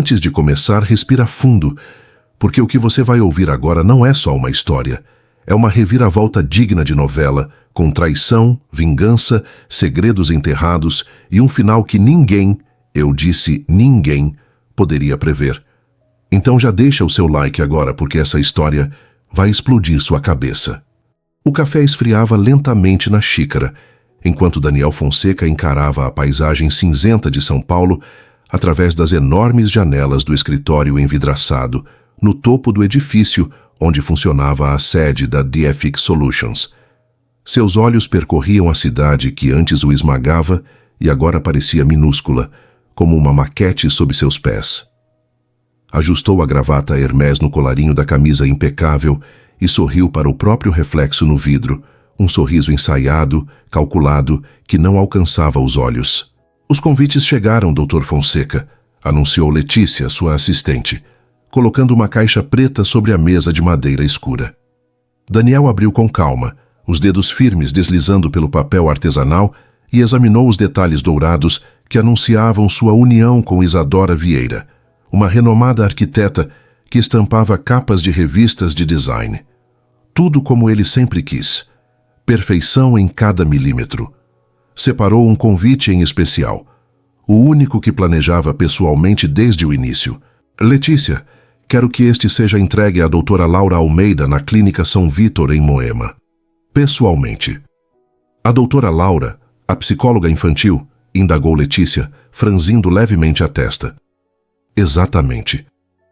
Antes de começar, respira fundo, porque o que você vai ouvir agora não é só uma história. É uma reviravolta digna de novela, com traição, vingança, segredos enterrados e um final que ninguém, eu disse ninguém, poderia prever. Então já deixa o seu like agora, porque essa história vai explodir sua cabeça. O café esfriava lentamente na xícara, enquanto Daniel Fonseca encarava a paisagem cinzenta de São Paulo através das enormes janelas do escritório envidraçado, no topo do edifício onde funcionava a sede da DFX Solutions. Seus olhos percorriam a cidade que antes o esmagava e agora parecia minúscula, como uma maquete sob seus pés. Ajustou a gravata Hermès no colarinho da camisa impecável e sorriu para o próprio reflexo no vidro, um sorriso ensaiado, calculado, que não alcançava os olhos. Os convites chegaram, Dr. Fonseca, anunciou Letícia, sua assistente, colocando uma caixa preta sobre a mesa de madeira escura. Daniel abriu com calma, os dedos firmes deslizando pelo papel artesanal, e examinou os detalhes dourados que anunciavam sua união com Isadora Vieira, uma renomada arquiteta que estampava capas de revistas de design. Tudo como ele sempre quis. Perfeição em cada milímetro. Separou um convite em especial, o único que planejava pessoalmente desde o início. Letícia, quero que este seja entregue à doutora Laura Almeida na Clínica São Vítor, em Moema. Pessoalmente. A doutora Laura, a psicóloga infantil, indagou Letícia, franzindo levemente a testa. Exatamente.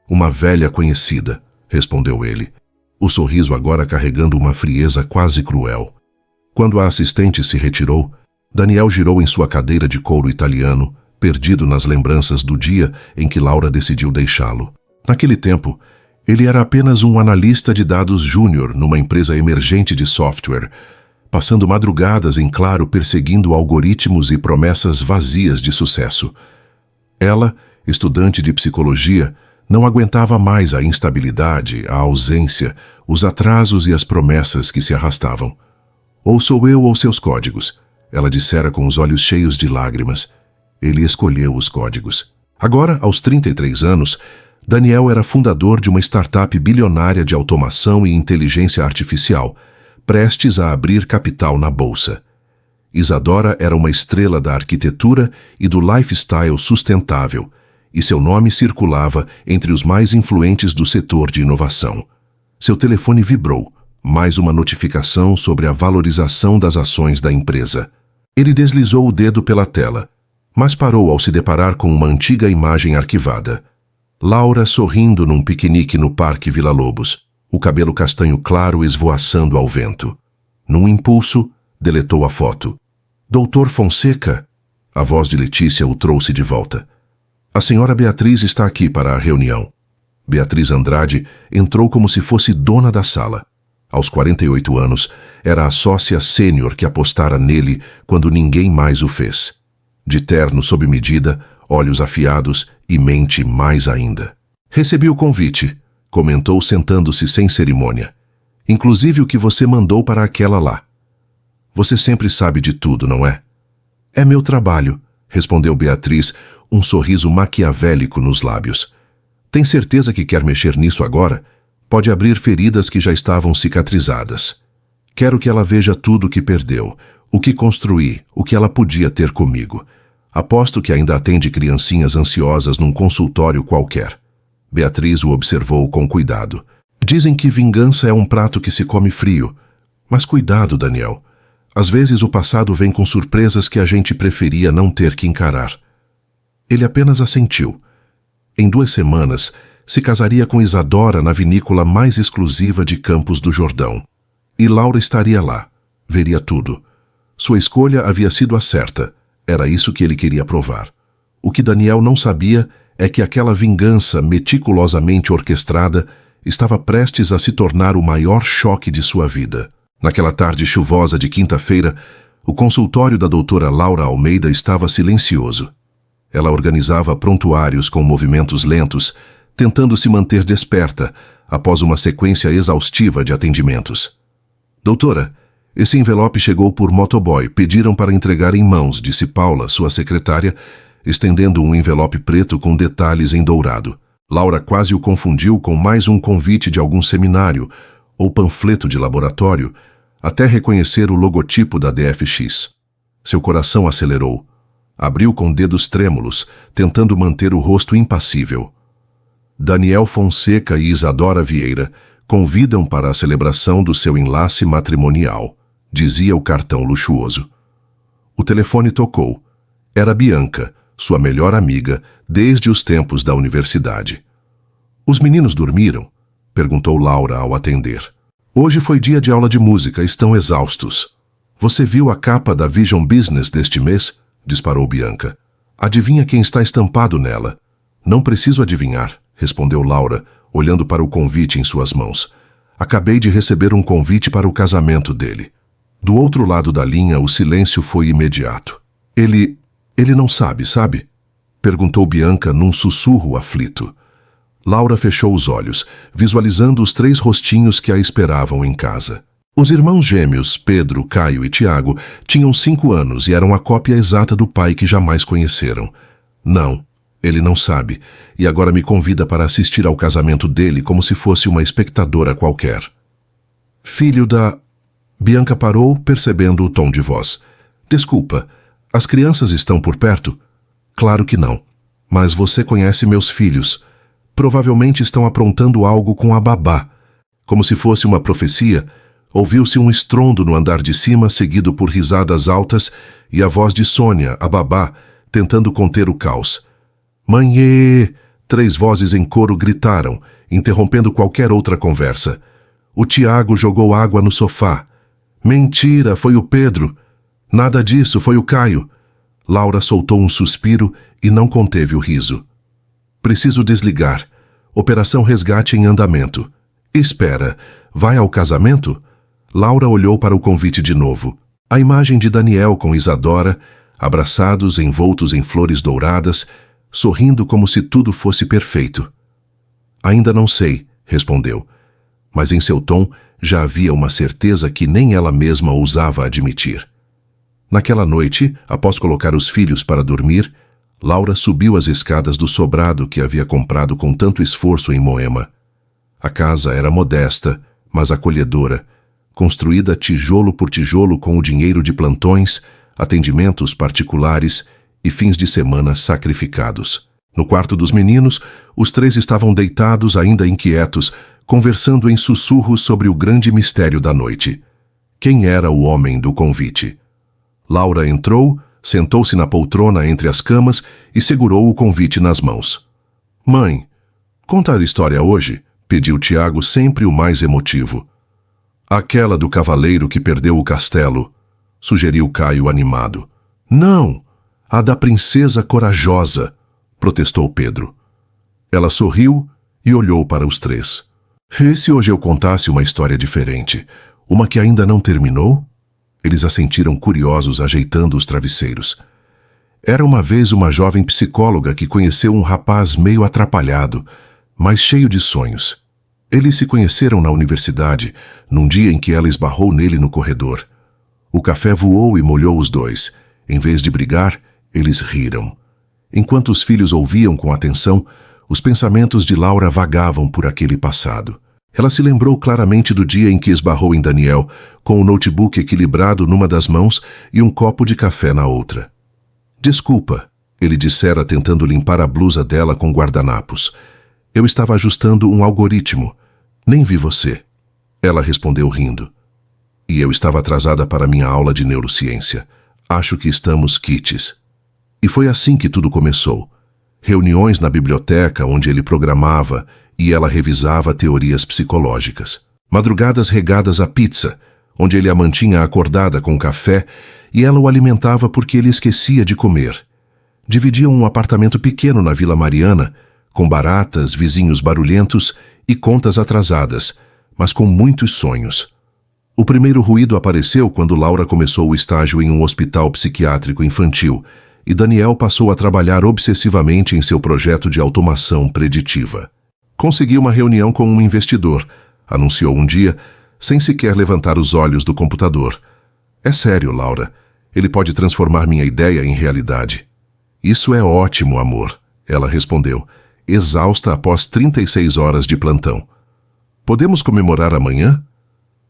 Uma velha conhecida, respondeu ele, o sorriso agora carregando uma frieza quase cruel. Quando a assistente se retirou, Daniel girou em sua cadeira de couro italiano, perdido nas lembranças do dia em que Laura decidiu deixá-lo. Naquele tempo, ele era apenas um analista de dados júnior numa empresa emergente de software, passando madrugadas em claro perseguindo algoritmos e promessas vazias de sucesso. Ela, estudante de psicologia, não aguentava mais a instabilidade, a ausência, os atrasos e as promessas que se arrastavam. Ou sou eu ou seus códigos, ela dissera com os olhos cheios de lágrimas. Ele escolheu os códigos. Agora, aos 33 anos, Daniel era fundador de uma startup bilionária de automação e inteligência artificial, prestes a abrir capital na bolsa. Isadora era uma estrela da arquitetura e do lifestyle sustentável, e seu nome circulava entre os mais influentes do setor de inovação. Seu telefone vibrou, mais uma notificação sobre a valorização das ações da empresa. Ele deslizou o dedo pela tela, mas parou ao se deparar com uma antiga imagem arquivada. Laura sorrindo num piquenique no Parque Vila Lobos, o cabelo castanho claro esvoaçando ao vento. Num impulso, deletou a foto. Doutor Fonseca? A voz de Letícia o trouxe de volta. A senhora Beatriz está aqui para a reunião. Beatriz Andrade entrou como se fosse dona da sala. Aos 48 anos, era a sócia sênior que apostara nele quando ninguém mais o fez. De terno sob medida, olhos afiados e mente mais ainda. Recebi o convite, comentou sentando-se sem cerimônia. Inclusive o que você mandou para aquela lá. Você sempre sabe de tudo, não é? É meu trabalho, respondeu Beatriz, um sorriso maquiavélico nos lábios. Tem certeza que quer mexer nisso agora? Pode abrir feridas que já estavam cicatrizadas. Quero que ela veja tudo o que perdeu, o que construí, o que ela podia ter comigo. Aposto que ainda atende criancinhas ansiosas num consultório qualquer. Beatriz o observou com cuidado. Dizem que vingança é um prato que se come frio. Mas cuidado, Daniel. Às vezes o passado vem com surpresas que a gente preferia não ter que encarar. Ele apenas assentiu. Em 2 semanas, se casaria com Isadora na vinícola mais exclusiva de Campos do Jordão. E Laura estaria lá. Veria tudo. Sua escolha havia sido a certa. Era isso que ele queria provar. O que Daniel não sabia é que aquela vingança meticulosamente orquestrada estava prestes a se tornar o maior choque de sua vida. Naquela tarde chuvosa de quinta-feira, o consultório da doutora Laura Almeida estava silencioso. Ela organizava prontuários com movimentos lentos, tentando se manter desperta após uma sequência exaustiva de atendimentos. Doutora, esse envelope chegou por motoboy. Pediram para entregar em mãos, disse Paula, sua secretária, estendendo um envelope preto com detalhes em dourado. Laura quase o confundiu com mais um convite de algum seminário ou panfleto de laboratório, até reconhecer o logotipo da DFX. Seu coração acelerou. Abriu com dedos trêmulos, tentando manter o rosto impassível. Daniel Fonseca e Isadora Vieira convidam para a celebração do seu enlace matrimonial, dizia o cartão luxuoso. O telefone tocou. Era Bianca, sua melhor amiga, desde os tempos da universidade. Os meninos dormiram? Perguntou Laura ao atender. Hoje foi dia de aula de música, estão exaustos. Você viu a capa da Vision Business deste mês? Disparou Bianca. Adivinha quem está estampado nela? Não preciso adivinhar, respondeu Laura, olhando para o convite em suas mãos. Acabei de receber um convite para o casamento dele. Do outro lado da linha, o silêncio foi imediato. Ele não sabe? Perguntou Bianca num sussurro aflito. Laura fechou os olhos, visualizando os 3 rostinhos que a esperavam em casa. Os irmãos gêmeos, Pedro, Caio e Tiago, tinham 5 anos e eram a cópia exata do pai que jamais conheceram. Não, ele não sabe, e agora me convida para assistir ao casamento dele como se fosse uma espectadora qualquer. Filho da... Bianca parou, percebendo o tom de voz. Desculpa, as crianças estão por perto? Claro que não. Mas você conhece meus filhos. Provavelmente estão aprontando algo com a babá. Como se fosse uma profecia, ouviu-se um estrondo no andar de cima, seguido por risadas altas e a voz de Sônia, a babá, tentando conter o caos. Mãe! 3 vozes em coro gritaram, interrompendo qualquer outra conversa. O Tiago jogou água no sofá. Mentira, foi o Pedro. Nada disso, foi o Caio. Laura soltou um suspiro e não conteve o riso. Preciso desligar. Operação Resgate em andamento. Espera, vai ao casamento? Laura olhou para o convite de novo. A imagem de Daniel com Isadora, abraçados, envoltos em flores douradas, sorrindo como se tudo fosse perfeito. Ainda não sei, respondeu. Mas em seu tom já havia uma certeza que nem ela mesma ousava admitir. Naquela noite, após colocar os filhos para dormir, Laura subiu as escadas do sobrado que havia comprado com tanto esforço em Moema. A casa era modesta, mas acolhedora, construída tijolo por tijolo com o dinheiro de plantões, atendimentos particulares e fins de semana sacrificados. No quarto dos meninos, os 3 estavam deitados, ainda inquietos, conversando em sussurros sobre o grande mistério da noite. Quem era o homem do convite? Laura entrou, sentou-se na poltrona entre as camas e segurou o convite nas mãos. Mãe, conta a história hoje, pediu Tiago, sempre o mais emotivo. Aquela do cavaleiro que perdeu o castelo, sugeriu Caio animado. Não, a da princesa corajosa, protestou Pedro. Ela sorriu e olhou para os 3. E se hoje eu contasse uma história diferente, uma que ainda não terminou? Eles assentiram curiosos, ajeitando os travesseiros. Era uma vez uma jovem psicóloga que conheceu um rapaz meio atrapalhado, mas cheio de sonhos. Eles se conheceram na universidade, num dia em que ela esbarrou nele no corredor. O café voou e molhou os 2. Em vez de brigar, eles riram. Enquanto os filhos ouviam com atenção, os pensamentos de Laura vagavam por aquele passado. Ela se lembrou claramente do dia em que esbarrou em Daniel, com o notebook equilibrado numa das mãos e um copo de café na outra. Desculpa, ele dissera tentando limpar a blusa dela com guardanapos. Eu estava ajustando um algoritmo. Nem vi você. Ela respondeu rindo. E eu estava atrasada para minha aula de neurociência. Acho que estamos quites. E foi assim que tudo começou. Reuniões na biblioteca onde ele programava e ela revisava teorias psicológicas. Madrugadas regadas a pizza, onde ele a mantinha acordada com café e ela o alimentava porque ele esquecia de comer. Dividiam um apartamento pequeno na Vila Mariana, com baratas, vizinhos barulhentos e contas atrasadas, mas com muitos sonhos. O primeiro ruído apareceu quando Laura começou o estágio em um hospital psiquiátrico infantil e Daniel passou a trabalhar obsessivamente em seu projeto de automação preditiva. Consegui uma reunião com um investidor, anunciou um dia, sem sequer levantar os olhos do computador. É sério, Laura. Ele pode transformar minha ideia em realidade. Isso é ótimo, amor, ela respondeu, exausta após 36 horas de plantão. Podemos comemorar amanhã?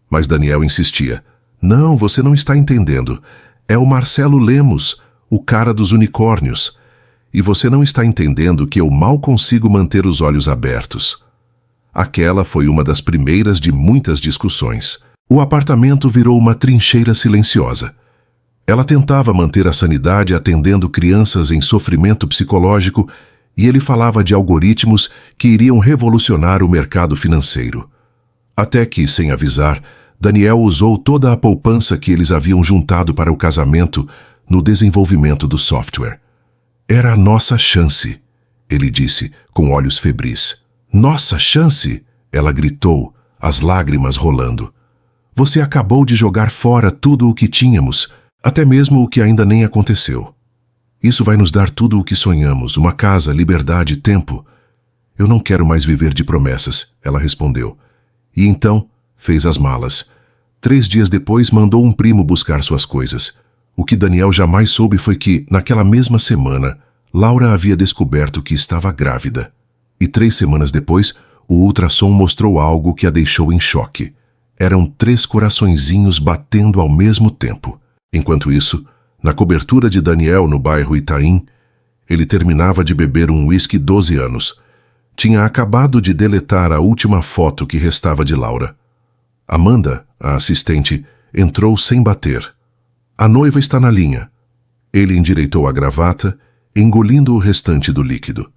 Mas Daniel insistia. Não, você não está entendendo. É o Marcelo Lemos, o cara dos unicórnios. E você não está entendendo que eu mal consigo manter os olhos abertos. Aquela foi uma das primeiras de muitas discussões. O apartamento virou uma trincheira silenciosa. Ela tentava manter a sanidade atendendo crianças em sofrimento psicológico e ele falava de algoritmos que iriam revolucionar o mercado financeiro. Até que, sem avisar, Daniel usou toda a poupança que eles haviam juntado para o casamento no desenvolvimento do software. Era a nossa chance, ele disse, com olhos febris. Nossa chance? Ela gritou, as lágrimas rolando. Você acabou de jogar fora tudo o que tínhamos, até mesmo o que ainda nem aconteceu. Isso vai nos dar tudo o que sonhamos, uma casa, liberdade, tempo. Eu não quero mais viver de promessas, ela respondeu. E então, fez as malas. 3 dias depois, mandou um primo buscar suas coisas. O que Daniel jamais soube foi que, naquela mesma semana, Laura havia descoberto que estava grávida. E 3 semanas depois, o ultrassom mostrou algo que a deixou em choque. Eram 3 coraçõezinhos batendo ao mesmo tempo. Enquanto isso, na cobertura de Daniel no bairro Itaim, ele terminava de beber um uísque 12 anos. Tinha acabado de deletar a última foto que restava de Laura. Amanda, a assistente, entrou sem bater. A noiva está na linha. Ele endireitou a gravata, engolindo o restante do líquido.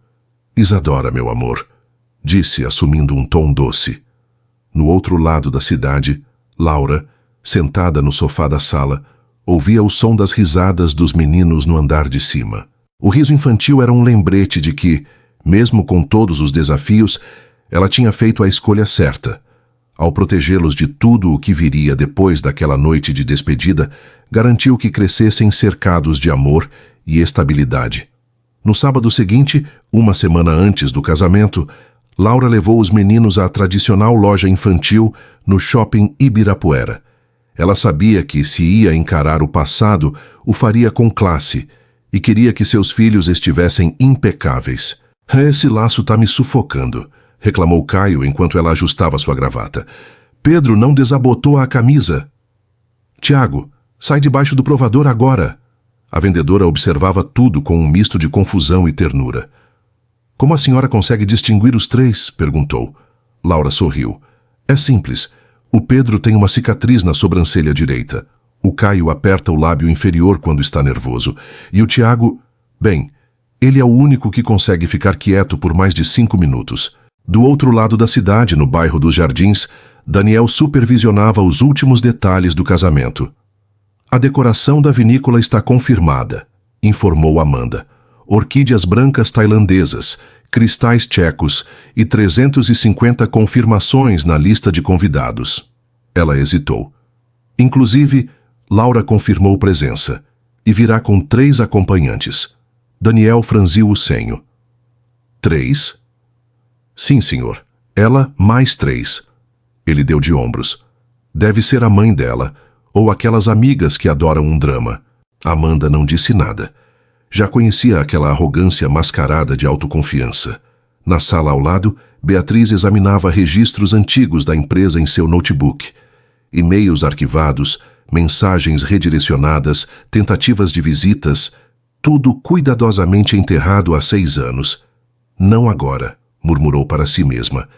Isadora, meu amor, disse, assumindo um tom doce. No outro lado da cidade, Laura, sentada no sofá da sala, ouvia o som das risadas dos meninos no andar de cima. O riso infantil era um lembrete de que, mesmo com todos os desafios, ela tinha feito a escolha certa. Ao protegê-los de tudo o que viria depois daquela noite de despedida, garantiu que crescessem cercados de amor e estabilidade. No sábado seguinte, uma semana antes do casamento, Laura levou os meninos à tradicional loja infantil no shopping Ibirapuera. Ela sabia que, se ia encarar o passado, o faria com classe e queria que seus filhos estivessem impecáveis. Esse laço tá me sufocando, reclamou Caio enquanto ela ajustava sua gravata. Pedro não desabotou a camisa. Tiago, sai debaixo do provador agora. A vendedora observava tudo com um misto de confusão e ternura. Como a senhora consegue distinguir os 3? Perguntou. Laura sorriu. É simples. O Pedro tem uma cicatriz na sobrancelha direita. O Caio aperta o lábio inferior quando está nervoso. E o Tiago... Bem, ele é o único que consegue ficar quieto por mais de 5 minutos. Do outro lado da cidade, no bairro dos Jardins, Daniel supervisionava os últimos detalhes do casamento. A decoração da vinícola está confirmada, informou Amanda. Orquídeas brancas tailandesas, cristais tchecos e 350 confirmações na lista de convidados. Ela hesitou. Inclusive, Laura confirmou presença e virá com 3 acompanhantes. Daniel franziu o senho. 3? Sim, senhor. Ela mais 3. Ele deu de ombros. Deve ser a mãe dela, ou aquelas amigas que adoram um drama. Amanda não disse nada. Já conhecia aquela arrogância mascarada de autoconfiança. Na sala ao lado, Beatriz examinava registros antigos da empresa em seu notebook. E-mails arquivados, mensagens redirecionadas, tentativas de visitas, tudo cuidadosamente enterrado há 6 anos. Não agora, murmurou para si mesma.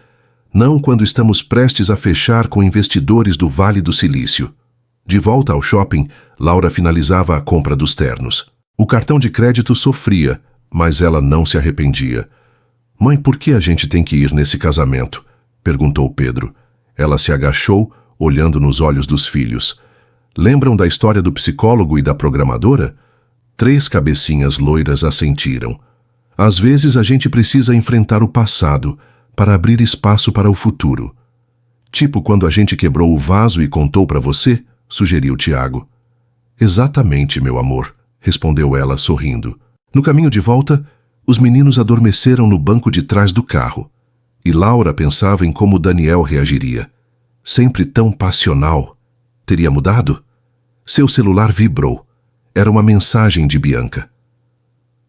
Não quando estamos prestes a fechar com investidores do Vale do Silício. De volta ao shopping, Laura finalizava a compra dos ternos. O cartão de crédito sofria, mas ela não se arrependia. Mãe, por que a gente tem que ir nesse casamento? Perguntou Pedro. Ela se agachou, olhando nos olhos dos filhos. Lembram da história do psicólogo e da programadora? 3 cabecinhas loiras assentiram. Às vezes a gente precisa enfrentar o passado para abrir espaço para o futuro. Tipo quando a gente quebrou o vaso e contou para você, sugeriu Tiago. Exatamente, meu amor, respondeu ela sorrindo. No caminho de volta, os meninos adormeceram no banco de trás do carro. E Laura pensava em como Daniel reagiria. Sempre tão passional. Teria mudado? Seu celular vibrou. Era uma mensagem de Bianca.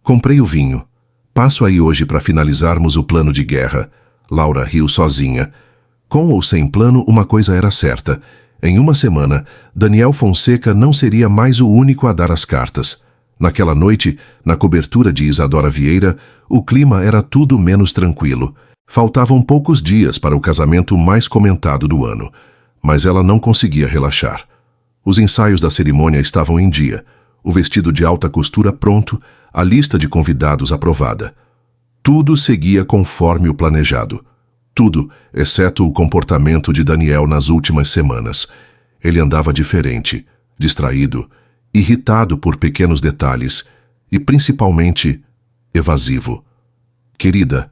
Comprei o vinho. Passo aí hoje para finalizarmos o plano de guerra. Laura riu sozinha. Com ou sem plano, uma coisa era certa. Em uma semana, Daniel Fonseca não seria mais o único a dar as cartas. Naquela noite, na cobertura de Isadora Vieira, o clima era tudo menos tranquilo. Faltavam poucos dias para o casamento mais comentado do ano, mas ela não conseguia relaxar. Os ensaios da cerimônia estavam em dia, o vestido de alta costura pronto, a lista de convidados aprovada. Tudo seguia conforme o planejado. Tudo, exceto o comportamento de Daniel nas últimas semanas. Ele andava diferente, distraído, irritado por pequenos detalhes e, principalmente, evasivo. Querida,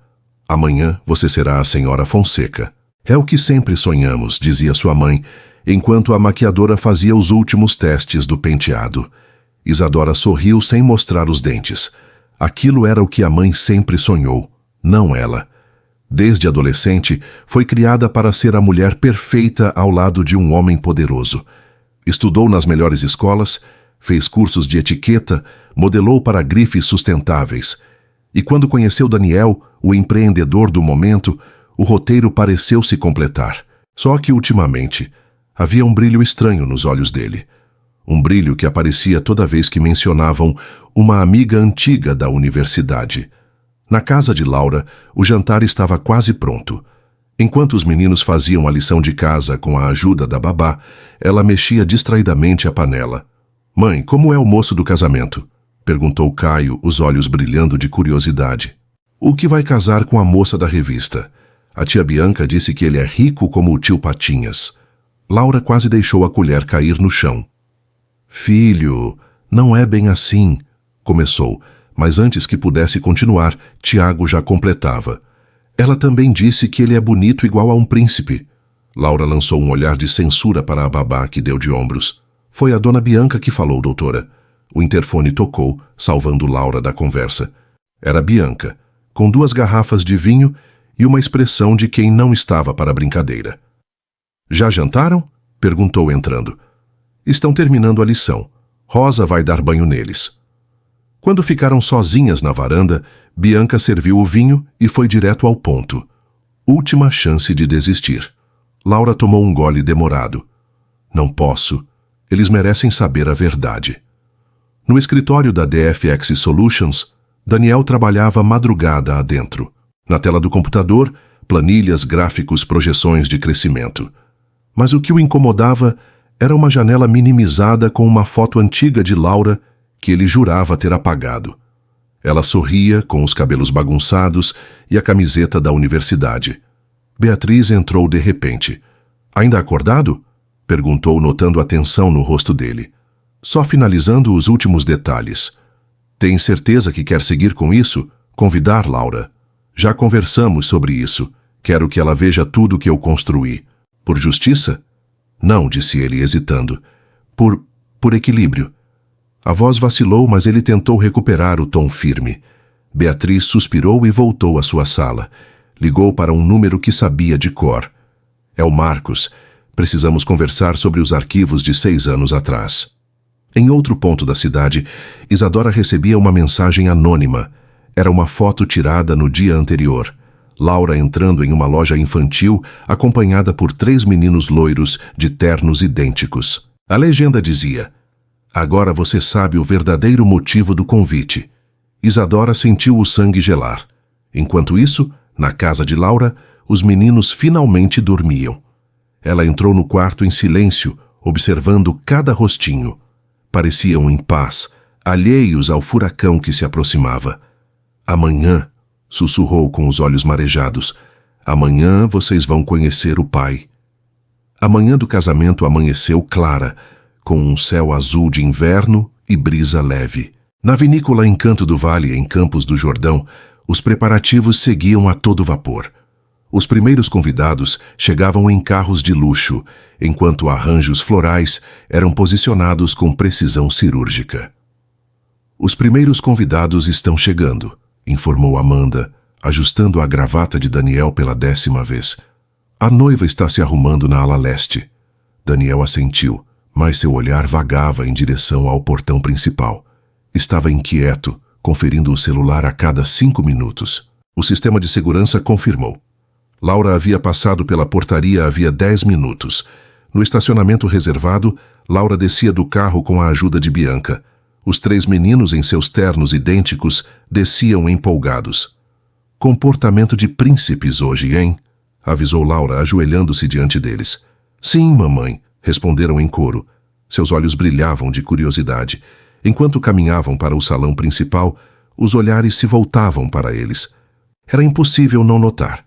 amanhã você será a senhora Fonseca. É o que sempre sonhamos, dizia sua mãe, enquanto a maquiadora fazia os últimos testes do penteado. Isadora sorriu sem mostrar os dentes. Aquilo era o que a mãe sempre sonhou, não ela. Desde adolescente, foi criada para ser a mulher perfeita ao lado de um homem poderoso. Estudou nas melhores escolas, fez cursos de etiqueta, modelou para grifes sustentáveis. E quando conheceu Daniel, o empreendedor do momento, o roteiro pareceu se completar. Só que, ultimamente, havia um brilho estranho nos olhos dele. Um brilho que aparecia toda vez que mencionavam uma amiga antiga da universidade. Na casa de Laura, o jantar estava quase pronto. Enquanto os meninos faziam a lição de casa com a ajuda da babá, ela mexia distraidamente a panela. «Mãe, como é o moço do casamento?» perguntou Caio, os olhos brilhando de curiosidade. «O que vai casar com a moça da revista? A tia Bianca disse que ele é rico como o tio Patinhas.» Laura quase deixou a colher cair no chão. «Filho, não é bem assim», começou, mas antes que pudesse continuar, Tiago já completava. «Ela também disse que ele é bonito igual a um príncipe.» Laura lançou um olhar de censura para a babá, que deu de ombros. «Foi a dona Bianca que falou, doutora.» O interfone tocou, salvando Laura da conversa. Era Bianca, com 2 garrafas de vinho e uma expressão de quem não estava para a brincadeira. «Já jantaram?» perguntou entrando. «Estão terminando a lição. Rosa vai dar banho neles.» Quando ficaram sozinhas na varanda, Bianca serviu o vinho e foi direto ao ponto. Última chance de desistir. Laura tomou um gole demorado. «Não posso. Eles merecem saber a verdade.» No escritório da DFX Solutions, Daniel trabalhava madrugada adentro. Na tela do computador, planilhas, gráficos, projeções de crescimento. Mas o que o incomodava era uma janela minimizada com uma foto antiga de Laura que ele jurava ter apagado. Ela sorria, com os cabelos bagunçados e a camiseta da universidade. Beatriz entrou de repente. «Ainda acordado?» perguntou, notando a tensão no rosto dele. Só finalizando os últimos detalhes. «Tem certeza que quer seguir com isso? Convidar Laura. Já conversamos sobre isso. Quero que ela veja tudo que eu construí. Por justiça?» «Não», disse ele, hesitando. Por equilíbrio.» A voz vacilou, mas ele tentou recuperar o tom firme. Beatriz suspirou e voltou à sua sala. Ligou para um número que sabia de cor. «É o Marcos. Precisamos conversar sobre os arquivos de 6 anos atrás.» Em outro ponto da cidade, Isadora recebia uma mensagem anônima. Era uma foto tirada no dia anterior. Laura entrando em uma loja infantil, acompanhada por 3 meninos loiros de ternos idênticos. A legenda dizia: «Agora você sabe o verdadeiro motivo do convite.» Isadora sentiu o sangue gelar. Enquanto isso, na casa de Laura, os meninos finalmente dormiam. Ela entrou no quarto em silêncio, observando cada rostinho. Pareciam em paz, alheios ao furacão que se aproximava. «Amanhã», sussurrou com os olhos marejados, «amanhã vocês vão conhecer o pai.» A manhã do casamento amanheceu clara, com um céu azul de inverno e brisa leve. Na vinícola Encanto do Vale, em Campos do Jordão, os preparativos seguiam a todo vapor. Os primeiros convidados chegavam em carros de luxo, enquanto arranjos florais eram posicionados com precisão cirúrgica. «Os primeiros convidados estão chegando», informou Amanda, ajustando a gravata de Daniel pela 10ª vez. «A noiva está se arrumando na ala leste.» Daniel assentiu, mas seu olhar vagava em direção ao portão principal. Estava inquieto, conferindo o celular a cada 5 minutos. O sistema de segurança confirmou. Laura havia passado pela portaria havia 10 minutos. No estacionamento reservado, Laura descia do carro com a ajuda de Bianca. Os 3 meninos, em seus ternos idênticos, desciam empolgados. Comportamento de príncipes hoje, hein? Avisou Laura, ajoelhando-se diante deles. Sim, mamãe, responderam em coro. Seus olhos brilhavam de curiosidade. Enquanto caminhavam para o salão principal, os olhares se voltavam para eles. Era impossível não notar.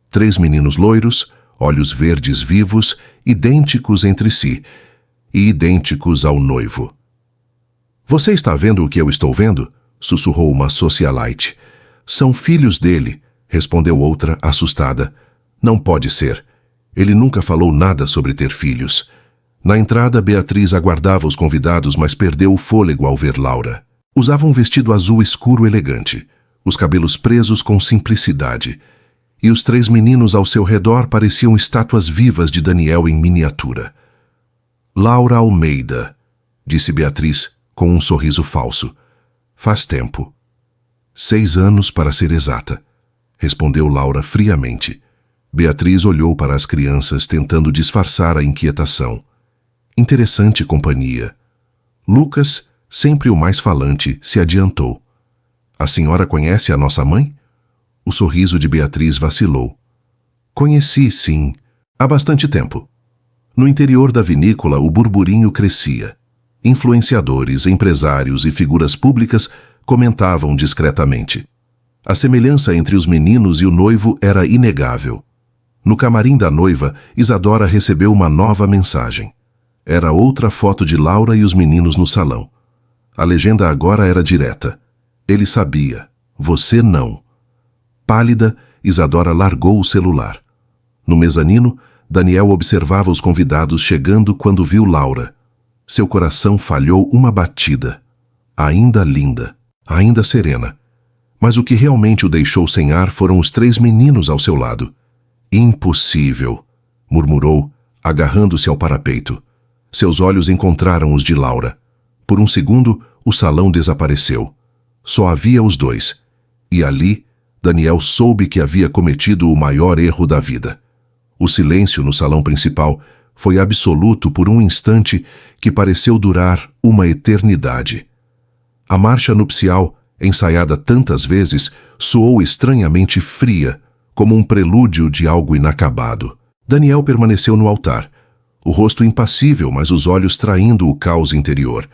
3 meninos loiros, olhos verdes vivos, idênticos entre si, e idênticos ao noivo. Você está vendo o que eu estou vendo? Sussurrou uma socialite. São filhos dele, respondeu outra, assustada. Não pode ser. Ele nunca falou nada sobre ter filhos. Na entrada, Beatriz aguardava os convidados, mas perdeu o fôlego ao ver Laura. Usava um vestido azul escuro elegante, os cabelos presos com simplicidade, e os 3 meninos ao seu redor pareciam estátuas vivas de Daniel em miniatura. Laura Almeida, disse Beatriz, com um sorriso falso. Faz tempo. 6 anos, para ser exata, respondeu Laura friamente. Beatriz olhou para as crianças, tentando disfarçar a inquietação. Interessante companhia. Lucas, sempre o mais falante, se adiantou. A senhora conhece a nossa mãe? O sorriso de Beatriz vacilou. Conheci, sim, há bastante tempo. No interior da vinícola, o burburinho crescia. Influenciadores, empresários e figuras públicas comentavam discretamente. A semelhança entre os meninos e o noivo era inegável. No camarim da noiva, Isadora recebeu uma nova mensagem. Era outra foto de Laura e os meninos no salão. A legenda agora era direta. Ele sabia. Você não. Pálida, Isadora largou o celular. No mezanino, Daniel observava os convidados chegando quando viu Laura. Seu coração falhou uma batida. Ainda linda, ainda serena. Mas o que realmente o deixou sem ar foram os 3 meninos ao seu lado. Impossível, murmurou, agarrando-se ao parapeito. Seus olhos encontraram os de Laura. Por um segundo, o salão desapareceu. Só havia os 2. E ali, Daniel soube que havia cometido o maior erro da vida. O silêncio no salão principal foi absoluto por um instante que pareceu durar uma eternidade. A marcha nupcial, ensaiada tantas vezes, soou estranhamente fria, como um prelúdio de algo inacabado. Daniel permaneceu no altar, o rosto impassível, mas os olhos traindo o caos interior.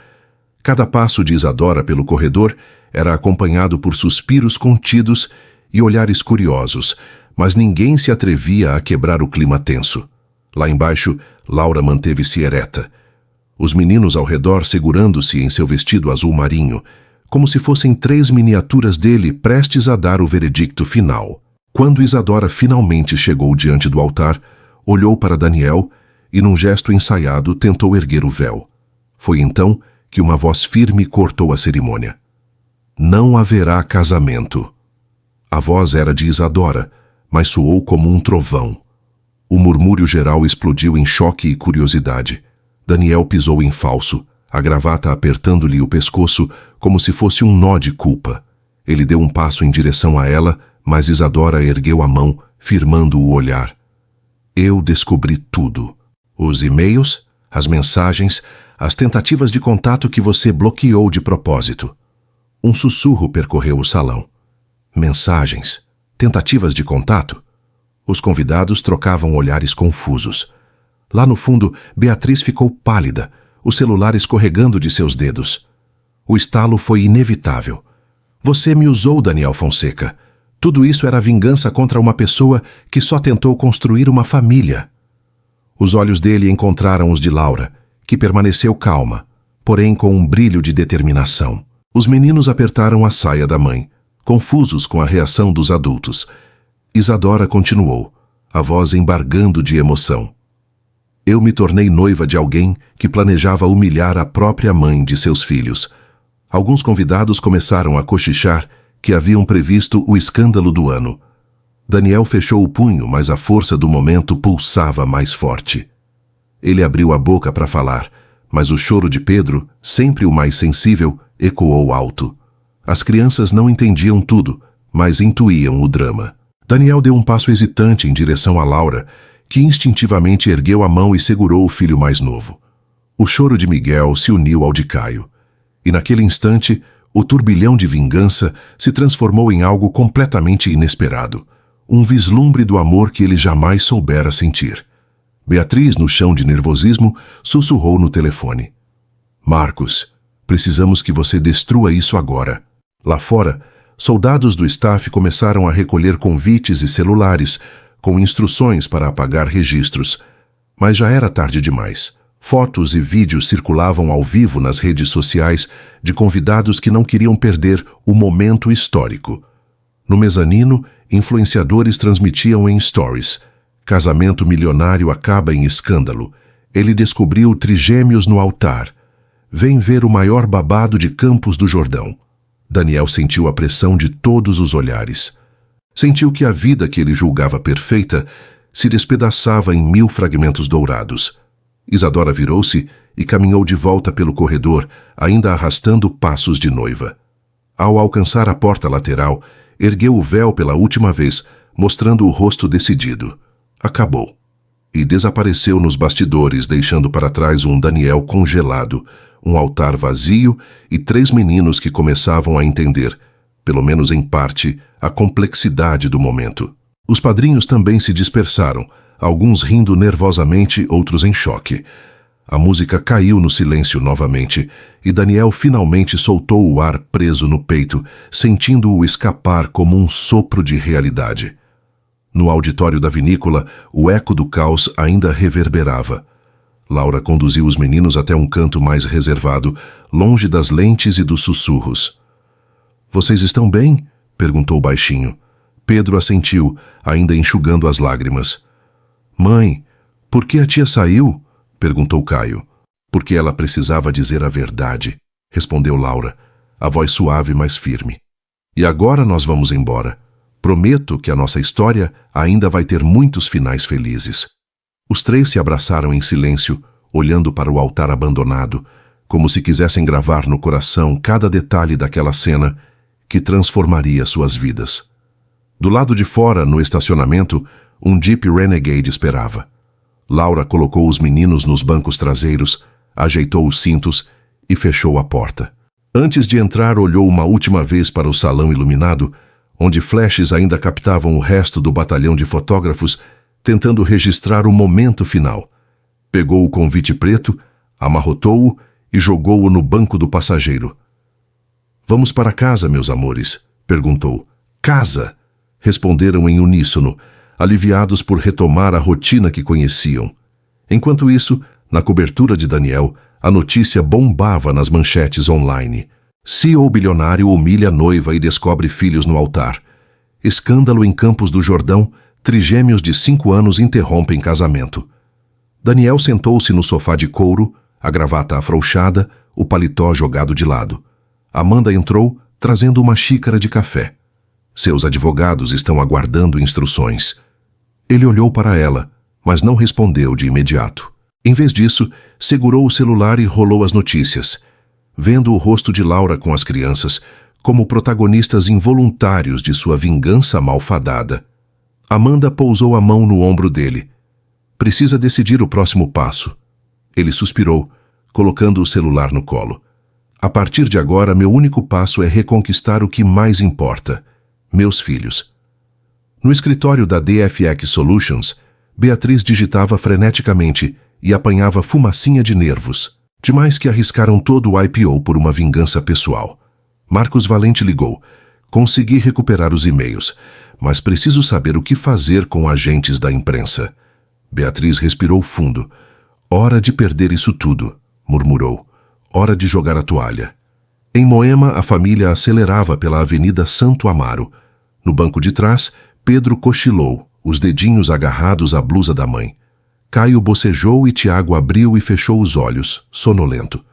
Cada passo de Isadora pelo corredor era acompanhado por suspiros contidos e olhares curiosos, mas ninguém se atrevia a quebrar o clima tenso. Lá embaixo, Laura manteve-se ereta. Os meninos ao redor segurando-se em seu vestido azul marinho, como se fossem 3 miniaturas dele prestes a dar o veredicto final. Quando Isadora finalmente chegou diante do altar, olhou para Daniel e, num gesto ensaiado, tentou erguer o véu. Foi então que uma voz firme cortou a cerimônia. Não haverá casamento. A voz era de Isadora, mas soou como um trovão. O murmúrio geral explodiu em choque e curiosidade. Daniel pisou em falso, a gravata apertando-lhe o pescoço como se fosse um nó de culpa. Ele deu um passo em direção a ela, mas Isadora ergueu a mão, firmando o olhar. Eu descobri tudo. Os e-mails, as mensagens, as tentativas de contato que você bloqueou de propósito. Um sussurro percorreu o salão. Mensagens, tentativas de contato? Os convidados trocavam olhares confusos. Lá no fundo, Beatriz ficou pálida, o celular escorregando de seus dedos. O estalo foi inevitável. Você me usou, Daniel Fonseca. Tudo isso era vingança contra uma pessoa que só tentou construir uma família. Os olhos dele encontraram os de Laura, que permaneceu calma, porém com um brilho de determinação. Os meninos apertaram a saia da mãe, confusos com a reação dos adultos. Isadora continuou, a voz embargando de emoção. Eu me tornei noiva de alguém que planejava humilhar a própria mãe de seus filhos. Alguns convidados começaram a cochichar que haviam previsto o escândalo do ano. Daniel fechou o punho, mas a força do momento pulsava mais forte. Ele abriu a boca para falar, mas o choro de Pedro, sempre o mais sensível, ecoou alto. As crianças não entendiam tudo, mas intuíam o drama. Daniel deu um passo hesitante em direção a Laura, que instintivamente ergueu a mão e segurou o filho mais novo. O choro de Miguel se uniu ao de Caio. E naquele instante, o turbilhão de vingança se transformou em algo completamente inesperado. Um vislumbre do amor que ele jamais soubera sentir. Beatriz, no chão de nervosismo, sussurrou no telefone. Marcos, precisamos que você destrua isso agora. Lá fora, soldados do staff começaram a recolher convites e celulares, com instruções para apagar registros. Mas já era tarde demais. Fotos e vídeos circulavam ao vivo nas redes sociais de convidados que não queriam perder o momento histórico. No mezanino, influenciadores transmitiam em stories. Casamento milionário acaba em escândalo. Ele descobriu trigêmeos no altar. Vem ver o maior babado de Campos do Jordão. Daniel sentiu a pressão de todos os olhares. Sentiu que a vida que ele julgava perfeita se despedaçava em 1000 fragmentos dourados. Isadora virou-se e caminhou de volta pelo corredor, ainda arrastando passos de noiva. Ao alcançar a porta lateral, ergueu o véu pela última vez, mostrando o rosto decidido. Acabou. E desapareceu nos bastidores, deixando para trás um Daniel congelado, um altar vazio e 3 meninos que começavam a entender, pelo menos em parte, a complexidade do momento. Os padrinhos também se dispersaram, alguns rindo nervosamente, outros em choque. A música caiu no silêncio novamente, e Daniel finalmente soltou o ar preso no peito, sentindo-o escapar como um sopro de realidade. No auditório da vinícola, o eco do caos ainda reverberava. Laura conduziu os meninos até um canto mais reservado, longe das lentes e dos sussurros. "Vocês estão bem?" perguntou baixinho. Pedro assentiu, ainda enxugando as lágrimas. "Mãe, por que a tia saiu?" perguntou Caio. "Porque ela precisava dizer a verdade", respondeu Laura, a voz suave, mas firme. "E agora nós vamos embora. Prometo que a nossa história ainda vai ter muitos finais felizes." Os 3 se abraçaram em silêncio, olhando para o altar abandonado, como se quisessem gravar no coração cada detalhe daquela cena que transformaria suas vidas. Do lado de fora, no estacionamento, um Jeep Renegade esperava. Laura colocou os meninos nos bancos traseiros, ajeitou os cintos e fechou a porta. Antes de entrar, olhou uma última vez para o salão iluminado, onde flashes ainda captavam o resto do batalhão de fotógrafos, tentando registrar o momento final. Pegou o convite preto, amarrotou-o e jogou-o no banco do passageiro. "Vamos para casa, meus amores?" perguntou. "Casa!" responderam em uníssono, aliviados por retomar a rotina que conheciam. Enquanto isso, na cobertura de Daniel, a notícia bombava nas manchetes online. CEO bilionário humilha noiva e descobre filhos no altar. Escândalo em Campos do Jordão, trigêmeos de 5 anos interrompem casamento. Daniel sentou-se no sofá de couro, a gravata afrouxada, o paletó jogado de lado. Amanda entrou, trazendo uma xícara de café. Seus advogados estão aguardando instruções. Ele olhou para ela, mas não respondeu de imediato. Em vez disso, segurou o celular e rolou as notícias, vendo o rosto de Laura com as crianças como protagonistas involuntários de sua vingança malfadada. Amanda pousou a mão no ombro dele. "Precisa decidir o próximo passo." Ele suspirou, colocando o celular no colo. "A partir de agora, meu único passo é reconquistar o que mais importa: meus filhos." No escritório da DFX Solutions, Beatriz digitava freneticamente e apanhava fumacinha de nervos. Demais que arriscaram todo o IPO por uma vingança pessoal. Marcos Valente ligou. "Consegui recuperar os e-mails, mas preciso saber o que fazer com agentes da imprensa." Beatriz respirou fundo. "Hora de perder isso tudo", murmurou. "Hora de jogar a toalha." Em Moema, a família acelerava pela Avenida Santo Amaro. No banco de trás, Pedro cochilou, os dedinhos agarrados à blusa da mãe. Caio bocejou e Tiago abriu e fechou os olhos, sonolento.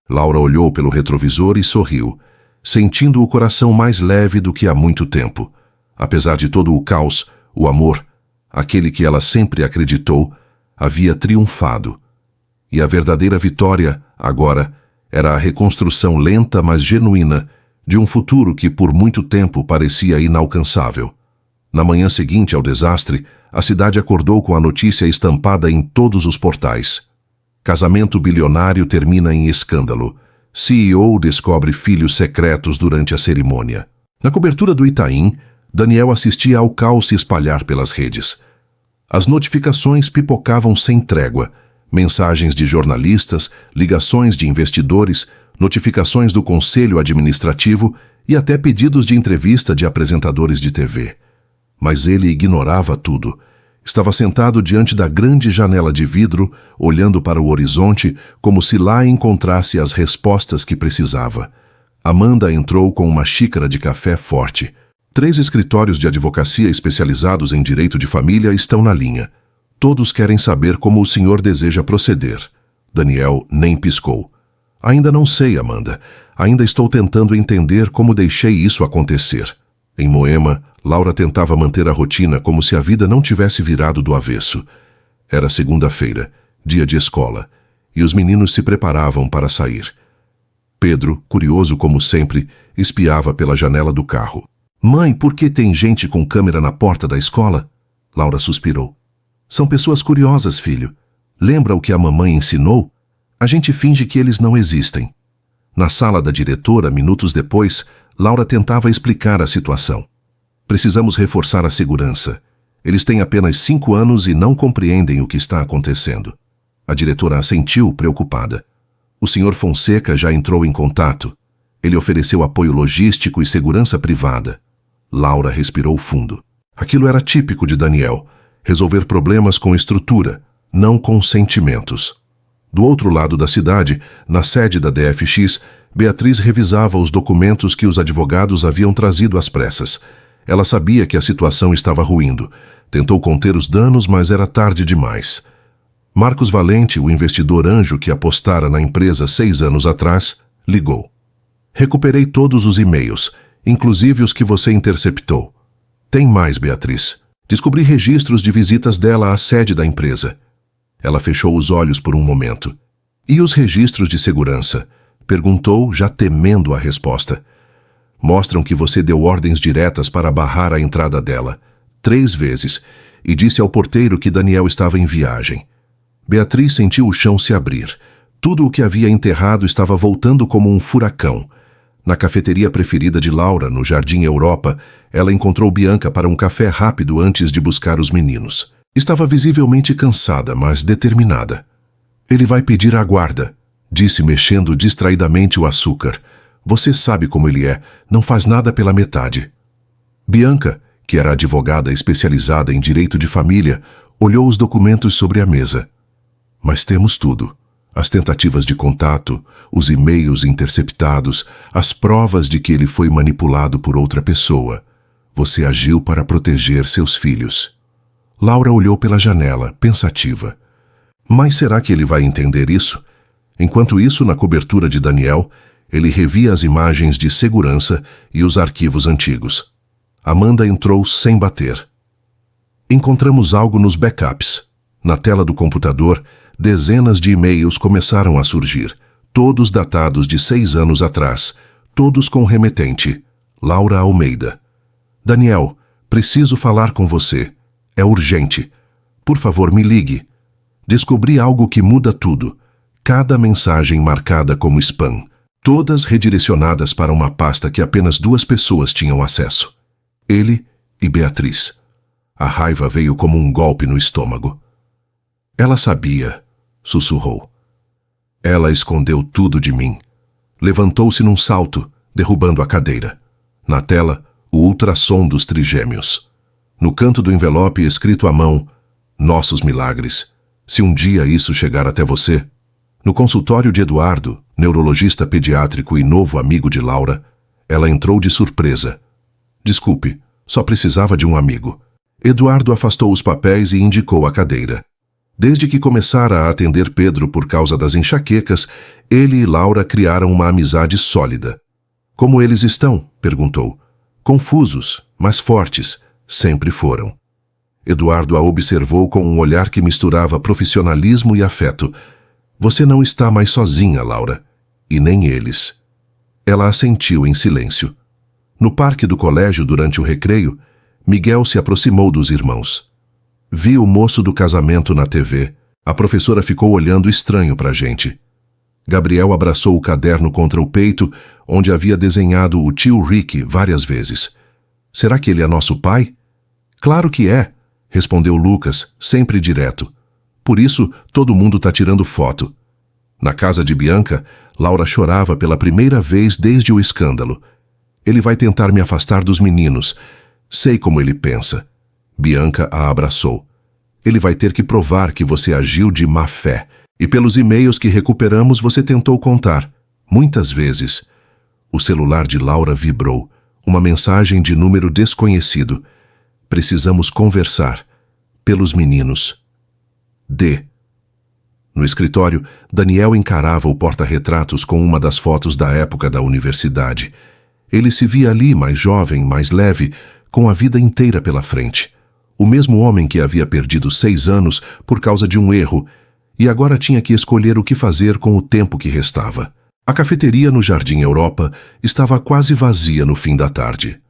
Laura olhou pelo retrovisor e sorriu, sentindo o coração mais leve do que há muito tempo. Apesar de todo o caos, o amor, aquele que ela sempre acreditou, havia triunfado. E a verdadeira vitória, agora, era a reconstrução lenta, mas genuína, de um futuro que por muito tempo parecia inalcançável. Na manhã seguinte ao desastre, a cidade acordou com a notícia estampada em todos os portais. Casamento bilionário termina em escândalo. CEO descobre filhos secretos durante a cerimônia. Na cobertura do Itaim, Daniel assistia ao caos se espalhar pelas redes. As notificações pipocavam sem trégua. Mensagens de jornalistas, ligações de investidores, notificações do conselho administrativo e até pedidos de entrevista de apresentadores de TV. Mas ele ignorava tudo. Estava sentado diante da grande janela de vidro, olhando para o horizonte, como se lá encontrasse as respostas que precisava. Amanda entrou com uma xícara de café forte. 3 escritórios de advocacia especializados em direito de família estão na linha. Todos querem saber como o senhor deseja proceder. Daniel nem piscou. Ainda não sei, Amanda. Ainda estou tentando entender como deixei isso acontecer. Em Moema, Laura tentava manter a rotina como se a vida não tivesse virado do avesso. Era segunda-feira, dia de escola, e os meninos se preparavam para sair. Pedro, curioso como sempre, espiava pela janela do carro. Mãe, por que tem gente com câmera na porta da escola? Laura suspirou. São pessoas curiosas, filho. Lembra o que a mamãe ensinou? A gente finge que eles não existem. Na sala da diretora, minutos depois, Laura tentava explicar a situação. Precisamos reforçar a segurança. Eles têm apenas 5 anos e não compreendem o que está acontecendo. A diretora assentiu, preocupada. O Sr. Fonseca já entrou em contato. Ele ofereceu apoio logístico e segurança privada. Laura respirou fundo. Aquilo era típico de Daniel. Resolver problemas com estrutura, não com sentimentos. Do outro lado da cidade, na sede da DFX, Beatriz revisava os documentos que os advogados haviam trazido às pressas. Ela sabia que a situação estava ruindo. Tentou conter os danos, mas era tarde demais. Marcos Valente, o investidor anjo que apostara na empresa 6 anos atrás, ligou. Recuperei todos os e-mails, inclusive os que você interceptou. Tem mais, Beatriz. Descobri registros de visitas dela à sede da empresa. Ela fechou os olhos por um momento. E os registros de segurança? Perguntou, já temendo a resposta. Mostram que você deu ordens diretas para barrar a entrada dela, 3 vezes, e disse ao porteiro que Daniel estava em viagem. Beatriz sentiu o chão se abrir. Tudo o que havia enterrado estava voltando como um furacão. Na cafeteria preferida de Laura, no Jardim Europa, ela encontrou Bianca para um café rápido antes de buscar os meninos. Estava visivelmente cansada, mas determinada. Ele vai pedir a guarda, disse mexendo distraidamente o açúcar. Você sabe como ele é, não faz nada pela metade. Bianca, que era advogada especializada em direito de família, olhou os documentos sobre a mesa. Mas temos tudo. As tentativas de contato, os e-mails interceptados, as provas de que ele foi manipulado por outra pessoa. Você agiu para proteger seus filhos. Laura olhou pela janela, pensativa. Mas será que ele vai entender isso? Enquanto isso, na cobertura de Daniel, ele revia as imagens de segurança e os arquivos antigos. Amanda entrou sem bater. Encontramos algo nos backups. Na tela do computador, dezenas de e-mails começaram a surgir, todos datados de 6 anos atrás, todos com remetente, Laura Almeida. Daniel, preciso falar com você. É urgente. Por favor, me ligue. Descobri algo que muda tudo. Cada mensagem marcada como spam. Todas redirecionadas para uma pasta que apenas 2 pessoas tinham acesso. Ele e Beatriz. A raiva veio como um golpe no estômago. Ela sabia, sussurrou. Ela escondeu tudo de mim. Levantou-se num salto, derrubando a cadeira. Na tela, o ultrassom dos trigêmeos. No canto do envelope, escrito à mão, Nossos milagres. Se um dia isso chegar até você. No consultório de Eduardo, neurologista pediátrico e novo amigo de Laura, ela entrou de surpresa. Desculpe, só precisava de um amigo. Eduardo afastou os papéis e indicou a cadeira. Desde que começara a atender Pedro por causa das enxaquecas, ele e Laura criaram uma amizade sólida. Como eles estão? Perguntou. Confusos, mas fortes, sempre foram. Eduardo a observou com um olhar que misturava profissionalismo e afeto. Você não está mais sozinha, Laura. E nem eles. Ela assentiu em silêncio. No parque do colégio, durante o recreio, Miguel se aproximou dos irmãos. Vi o moço do casamento na TV. A professora ficou olhando estranho para a gente. Gabriel abraçou o caderno contra o peito, onde havia desenhado o tio Rick várias vezes. Será que ele é nosso pai? Claro que é, respondeu Lucas, sempre direto. Por isso, todo mundo tá tirando foto. Na casa de Bianca, Laura chorava pela primeira vez desde o escândalo. Ele vai tentar me afastar dos meninos. Sei como ele pensa. Bianca a abraçou. Ele vai ter que provar que você agiu de má fé. E pelos e-mails que recuperamos você tentou contar. Muitas vezes. O celular de Laura vibrou. Uma mensagem de número desconhecido. Precisamos conversar. Pelos meninos. D. No escritório, Daniel encarava o porta-retratos com uma das fotos da época da universidade. Ele se via ali mais jovem, mais leve, com a vida inteira pela frente. O mesmo homem que havia perdido 6 anos por causa de um erro, e agora tinha que escolher o que fazer com o tempo que restava. A cafeteria no Jardim Europa estava quase vazia no fim da tarde.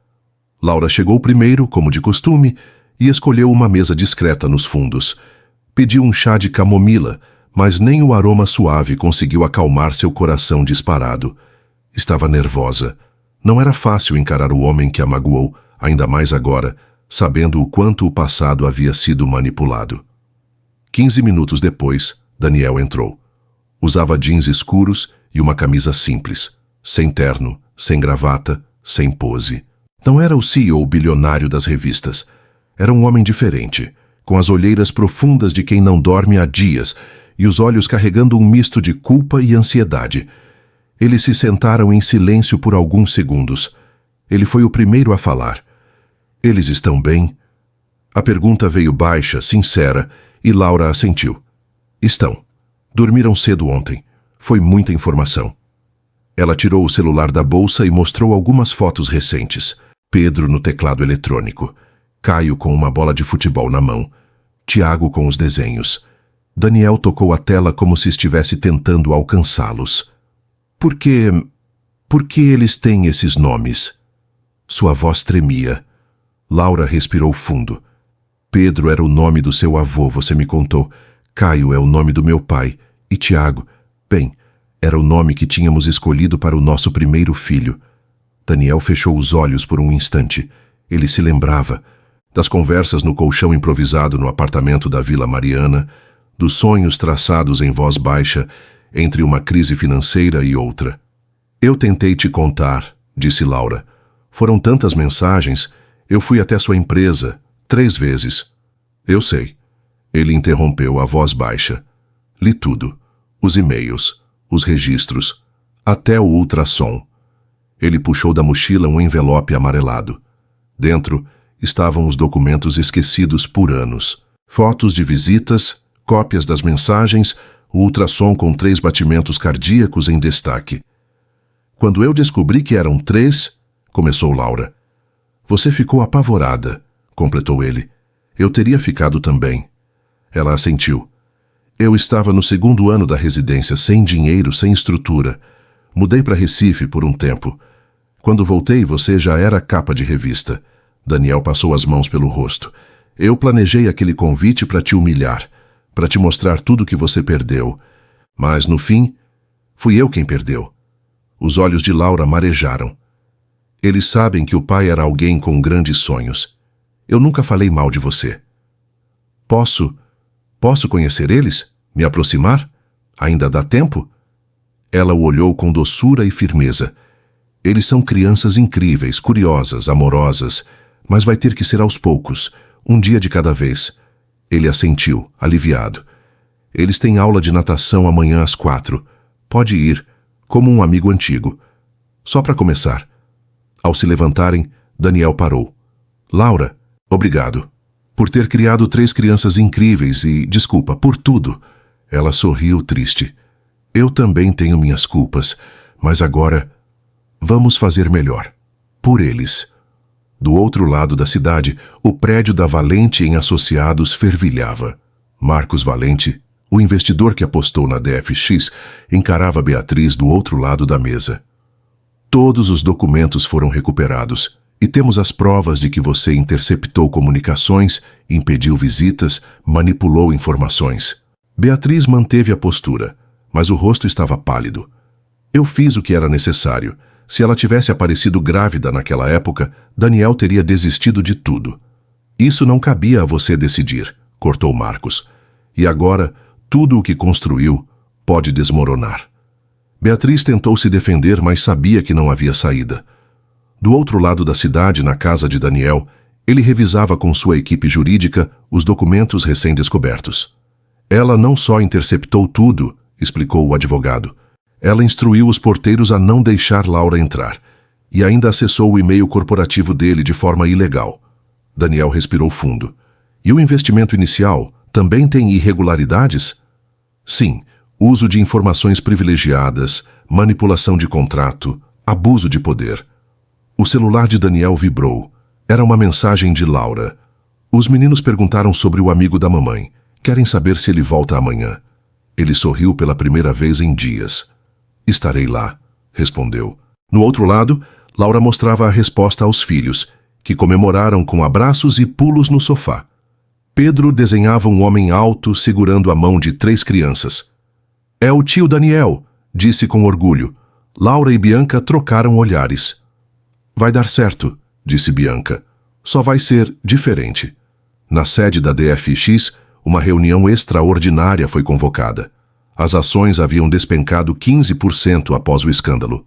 Laura chegou primeiro, como de costume, e escolheu uma mesa discreta nos fundos. Pediu um chá de camomila, mas nem o aroma suave conseguiu acalmar seu coração disparado. Estava nervosa. Não era fácil encarar o homem que a magoou, ainda mais agora, sabendo o quanto o passado havia sido manipulado. 15 minutos depois, Daniel entrou. Usava jeans escuros e uma camisa simples, sem terno, sem gravata, sem pose. Não era o CEO bilionário das revistas. Era um homem diferente, com as olheiras profundas de quem não dorme há dias e os olhos carregando um misto de culpa e ansiedade. Eles se sentaram em silêncio por alguns segundos. Ele foi o primeiro a falar. Eles estão bem? A pergunta veio baixa, sincera, e Laura assentiu. Estão. Dormiram cedo ontem. Foi muita informação. Ela tirou o celular da bolsa e mostrou algumas fotos recentes. Pedro no teclado eletrônico. Caio com uma bola de futebol na mão. Tiago com os desenhos. Daniel tocou a tela como se estivesse tentando alcançá-los. Por que eles têm esses nomes? Sua voz tremia. Laura respirou fundo. Pedro era o nome do seu avô, você me contou. Caio é o nome do meu pai. E Tiago, bem, era o nome que tínhamos escolhido para o nosso primeiro filho. Daniel fechou os olhos por um instante. Ele se lembrava das conversas no colchão improvisado no apartamento da Vila Mariana, dos sonhos traçados em voz baixa entre uma crise financeira e outra. Eu tentei te contar, disse Laura. Foram tantas mensagens, eu fui até sua empresa 3 vezes. Eu sei. Ele interrompeu a voz baixa. Li tudo. Os e-mails, os registros, até o ultrassom. Ele puxou da mochila um envelope amarelado. Dentro estavam os documentos esquecidos por anos. Fotos de visitas, cópias das mensagens, o ultrassom com 3 batimentos cardíacos em destaque. Quando eu descobri que eram 3, começou Laura. Você ficou apavorada, completou ele. Eu teria ficado também. Ela assentiu. Eu estava no 2º ano da residência, sem dinheiro, sem estrutura. Mudei para Recife por um tempo. Quando voltei, você já era capa de revista. Daniel passou as mãos pelo rosto. Eu planejei aquele convite para te humilhar, para te mostrar tudo que você perdeu. Mas, no fim, fui eu quem perdeu. Os olhos de Laura marejaram. Eles sabem que o pai era alguém com grandes sonhos. Eu nunca falei mal de você. Posso conhecer eles? Me aproximar? Ainda dá tempo? Ela o olhou com doçura e firmeza. Eles são crianças incríveis, curiosas, amorosas, mas vai ter que ser aos poucos, um dia de cada vez. Ele assentiu, aliviado. Eles têm aula de natação amanhã às 4. Pode ir, como um amigo antigo. Só para começar. Ao se levantarem, Daniel parou. Laura, obrigado. Por ter criado 3 crianças incríveis e, desculpa, por tudo. Ela sorriu triste. Eu também tenho minhas culpas, mas agora vamos fazer melhor. Por eles. Do outro lado da cidade, o prédio da Valente em Associados fervilhava. Marcos Valente, o investidor que apostou na DFX, encarava Beatriz do outro lado da mesa. Todos os documentos foram recuperados e temos as provas de que você interceptou comunicações, impediu visitas, manipulou informações. Beatriz manteve a postura, mas o rosto estava pálido. Eu fiz o que era necessário. Se ela tivesse aparecido grávida naquela época, Daniel teria desistido de tudo. Isso não cabia a você decidir, cortou Marcos. E agora, tudo o que construiu pode desmoronar. Beatriz tentou se defender, mas sabia que não havia saída. Do outro lado da cidade, na casa de Daniel, ele revisava com sua equipe jurídica os documentos recém-descobertos. Ela não só interceptou tudo, explicou o advogado. Ela instruiu os porteiros a não deixar Laura entrar e ainda acessou o e-mail corporativo dele de forma ilegal. Daniel respirou fundo. E o investimento inicial também tem irregularidades? Sim, uso de informações privilegiadas, manipulação de contrato, abuso de poder. O celular de Daniel vibrou. Era uma mensagem de Laura. Os meninos perguntaram sobre o amigo da mamãe. Querem saber se ele volta amanhã. Ele sorriu pela primeira vez em dias. Estarei lá, respondeu. No outro lado, Laura mostrava a resposta aos filhos, que comemoraram com abraços e pulos no sofá. Pedro desenhava um homem alto segurando a mão de 3 crianças. É o tio Daniel, disse com orgulho. Laura e Bianca trocaram olhares. Vai dar certo, disse Bianca. Só vai ser diferente. Na sede da DFX, uma reunião extraordinária foi convocada. As ações haviam despencado 15% após o escândalo.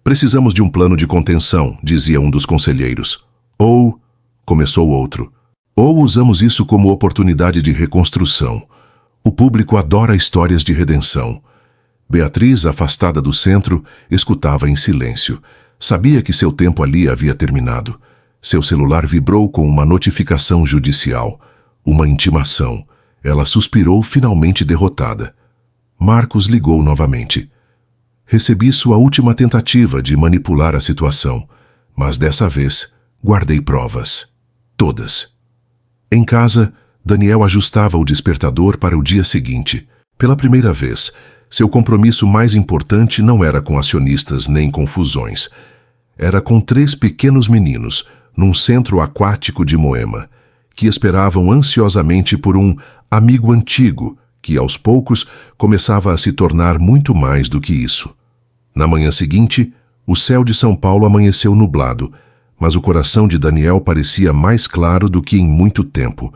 Precisamos de um plano de contenção, dizia um dos conselheiros. Ou, começou outro, ou usamos isso como oportunidade de reconstrução. O público adora histórias de redenção. Beatriz, afastada do centro, escutava em silêncio. Sabia que seu tempo ali havia terminado. Seu celular vibrou com uma notificação judicial. Uma intimação. Ela suspirou, finalmente derrotada. Marcos ligou novamente. Recebi sua última tentativa de manipular a situação, mas dessa vez guardei provas. Todas. Em casa, Daniel ajustava o despertador para o dia seguinte. Pela primeira vez, seu compromisso mais importante não era com acionistas nem com fusões. Era com 3 pequenos meninos, num centro aquático de Moema, que esperavam ansiosamente por um amigo antigo, que aos poucos começava a se tornar muito mais do que isso. Na manhã seguinte, o céu de São Paulo amanheceu nublado, mas o coração de Daniel parecia mais claro do que em muito tempo.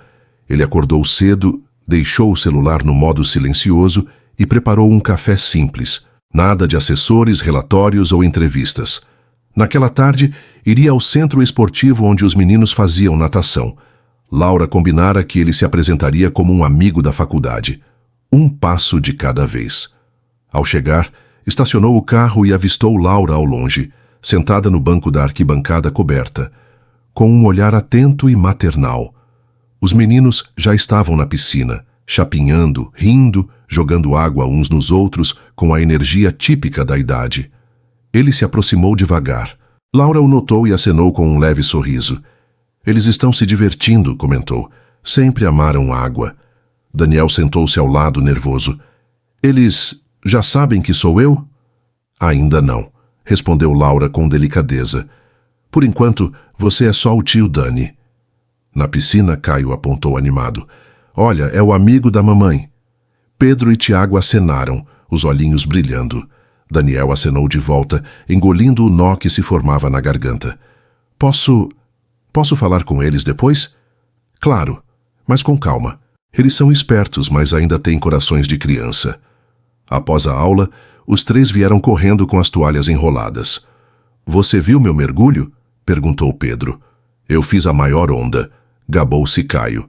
Ele acordou cedo, deixou o celular no modo silencioso e preparou um café simples. Nada de assessores, relatórios ou entrevistas. Naquela tarde, iria ao centro esportivo onde os meninos faziam natação. Laura combinara que ele se apresentaria como um amigo da faculdade. Um passo de cada vez. Ao chegar, estacionou o carro e avistou Laura ao longe, sentada no banco da arquibancada coberta, com um olhar atento e maternal. Os meninos já estavam na piscina, chapinhando, rindo, jogando água uns nos outros com a energia típica da idade. Ele se aproximou devagar. Laura o notou e acenou com um leve sorriso. Eles estão se divertindo, comentou. Sempre amaram água. Daniel sentou-se ao lado, nervoso. Eles já sabem que sou eu? Ainda não, respondeu Laura com delicadeza. Por enquanto, você é só o tio Dani. Na piscina, Caio apontou animado. Olha, é o amigo da mamãe. Pedro e Tiago acenaram, os olhinhos brilhando. Daniel acenou de volta, engolindo o nó que se formava na garganta. Posso falar com eles depois? Claro, mas com calma. Eles são espertos, mas ainda têm corações de criança. Após a aula, os 3 vieram correndo com as toalhas enroladas. Você viu meu mergulho? Perguntou Pedro. Eu fiz a maior onda, gabou-se Caio.